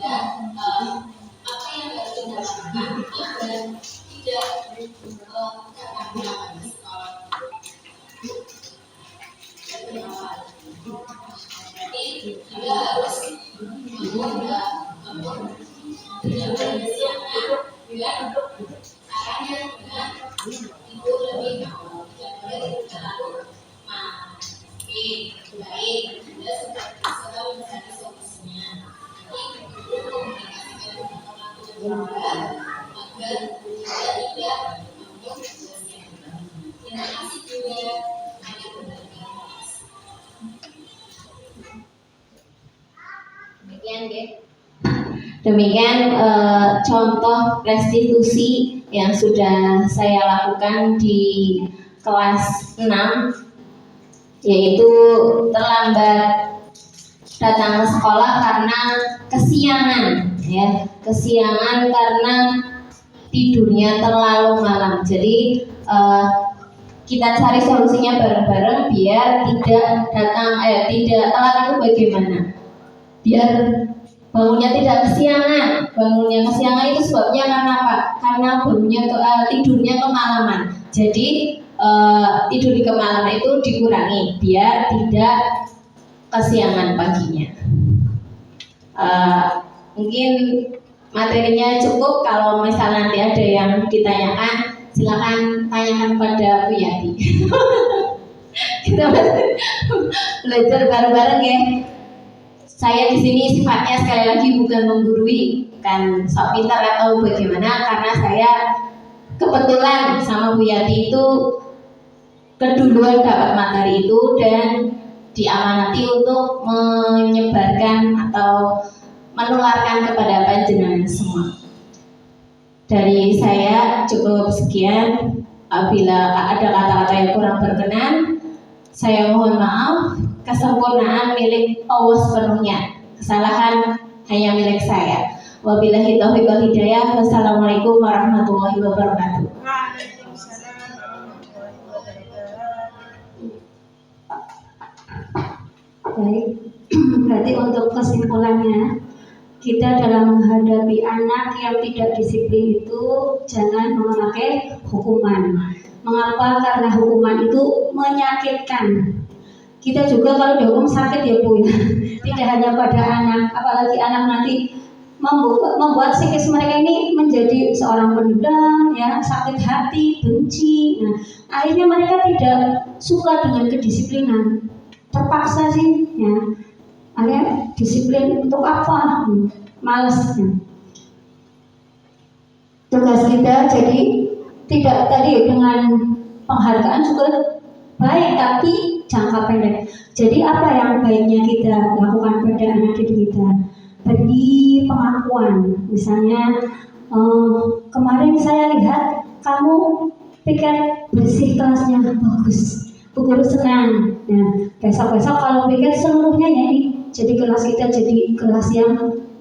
apa yang harus dilakukan agar tidak datang lambat ke sekolah. Jadi tidak harus tidak bersiapkan bila caranya dengan itu lebih tidak boleh terlalu baik Anda sudah mencari solusinya. Jadi untuk komunikasikan dengan orang tua agar tidak membuat tugasnya. Terima kasih juga. Demikian contoh restitusi yang sudah saya lakukan di kelas 6, yaitu terlambat datang ke sekolah karena kesiangan, ya, kesiangan karena tidurnya terlalu malam. Jadi kita cari solusinya bareng-bareng biar tidak telat. Itu bagaimana? Biar bangunnya tidak kesiangan. Bangunnya kesiangan itu sebabnya karena apa? Karena tidurnya kemalaman. Jadi tidur di kemalaman itu dikurangi biar tidak kesiangan paginya. Mungkin materinya cukup. Kalau misalnya nanti ada yang ditanyakan, silakan tanyakan pada Bu Yati. Kita belajar bareng-bareng ya. Saya di sini sifatnya sekali lagi bukan menggurui, bukan sok pintar atau bagaimana, karena saya kebetulan sama Bu Yati itu keduluan dapat materi itu dan diamanati untuk menyebarkan atau menularkan kepada panjenengan semua. Dari saya cukup sekian. Apabila ada kata-kata yang kurang berkenan, saya mohon maaf. Kesempurnaan milik Allah sepenuhnya, kesalahan hanya milik saya. Wabillahi taufiq wal hidayah. Wassalamualaikum warahmatullahi wabarakatuh. Baik, berarti untuk kesimpulannya, kita dalam menghadapi anak yang tidak disiplin itu jangan memakai hukuman. Mengapa? Karena hukuman itu menyakitkan. Kita juga kalau dihukum sakit ya Bu ya. Tidak hanya pada anak, apalagi anak nanti membuat psikis mereka ini menjadi seorang pendendam, ya, sakit hati, benci. Nah, akhirnya mereka tidak suka dengan kedisiplinan. Terpaksa sih, ya. Akhirnya disiplin untuk apa? Males. Ya. Tugas kita jadi tidak tadi dengan penghargaan juga baik, tapi jangka pendek. Jadi apa yang baiknya kita lakukan pada anak didik kita? Beri pengakuan. Misalnya kemarin saya lihat kamu pikir bersih kelasnya bagus, Bu Guru senang. Nah, besok-besok kalau pikir seluruhnya ya ini, jadi kelas kita jadi kelas yang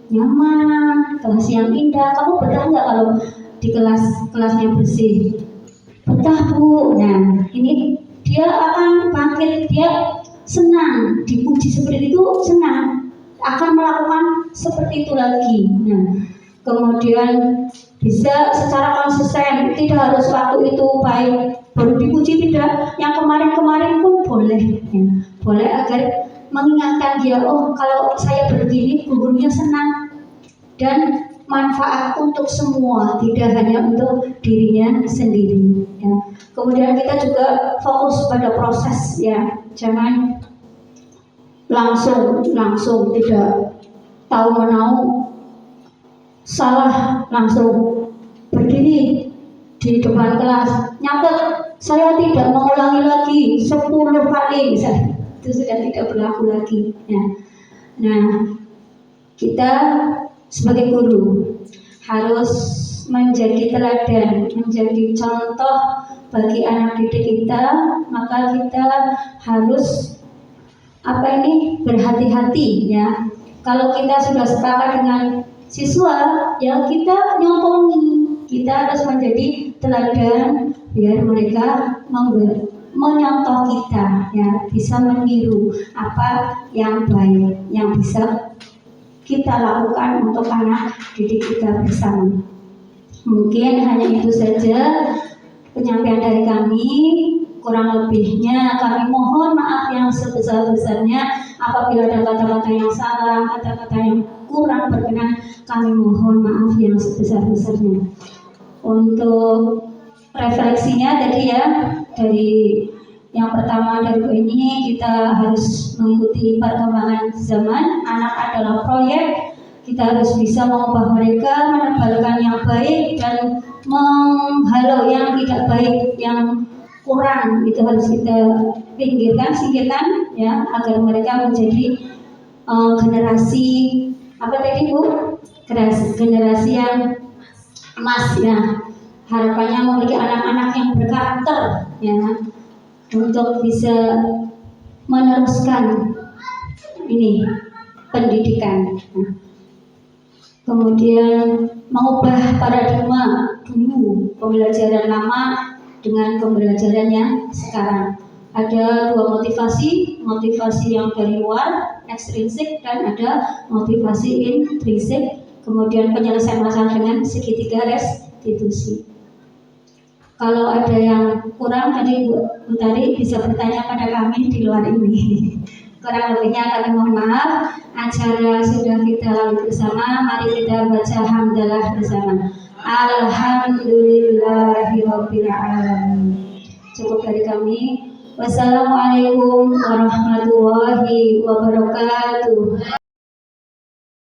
nyaman, kelas yang indah. Kamu betah nggak kalau di kelasnya bersih? Betah Bu. Nah, ini dia akan bangkit, dia senang, dipuji seperti itu senang, akan melakukan seperti itu lagi. Nah, kemudian bisa secara konsisten, tidak harus waktu itu baik baru dipuji, tidak, yang kemarin-kemarin pun boleh, ya. Boleh agar mengingatkan dia, oh kalau saya begini gurunya senang, dan manfaat untuk semua, tidak hanya untuk dirinya sendiri, ya. Kemudian kita juga fokus pada proses, ya, jangan langsung tidak tahu menau salah langsung berdiri di depan kelas nyatet saya tidak mengulangi lagi 10 kali misalnya, itu sudah tidak berlaku lagi, ya. Nah, kita sebagai guru harus menjadi teladan, menjadi contoh bagi anak didik kita. Maka kita harus berhati-hati, ya. Kalau kita sudah sepakat dengan siswa, ya kita nyontongi, kita harus menjadi teladan biar mereka menyontoh kita, ya, bisa meniru apa yang baik yang bisa kita lakukan untuk anak didik kita bersama. Mungkin hanya itu saja penyampaian dari kami. Kurang lebihnya kami mohon maaf yang sebesar-besarnya. Apabila ada kata-kata yang salah, kata-kata yang kurang berkenan, kami mohon maaf yang sebesar-besarnya. Untuk refleksinya tadi ya, dari yang pertama dari ini, kita harus mengikuti perkembangan zaman. Anak adalah proyek, kita harus bisa mengubah mereka, menebalkan yang baik dan menghalau yang tidak baik, yang kurang itu harus kita pinggirkan, singkirkan ya, agar mereka menjadi generasi apa tadi Bu? Generasi yang emas ya. Harapannya memiliki anak-anak yang berkarakter ya, untuk bisa meneruskan ini pendidikan. Nah, kemudian mengubah paradigma dulu pembelajaran lama dengan pembelajaran yang sekarang. Ada dua motivasi yang dari luar, ekstrinsik, dan ada motivasi intrinsik. Kemudian penyelesaian masalah dengan segitiga restitusi. Kalau ada yang kurang tadi Bu Tari bisa bertanya pada kami di luar ini. Kurang lebihnya kami mohon maaf. Acara sudah kita lalui bersama. Mari kita baca hamdalah bersama. Alhamdulillahirabbil alamin. Cukup dari kami. Wassalamualaikum warahmatullahi wabarakatuh.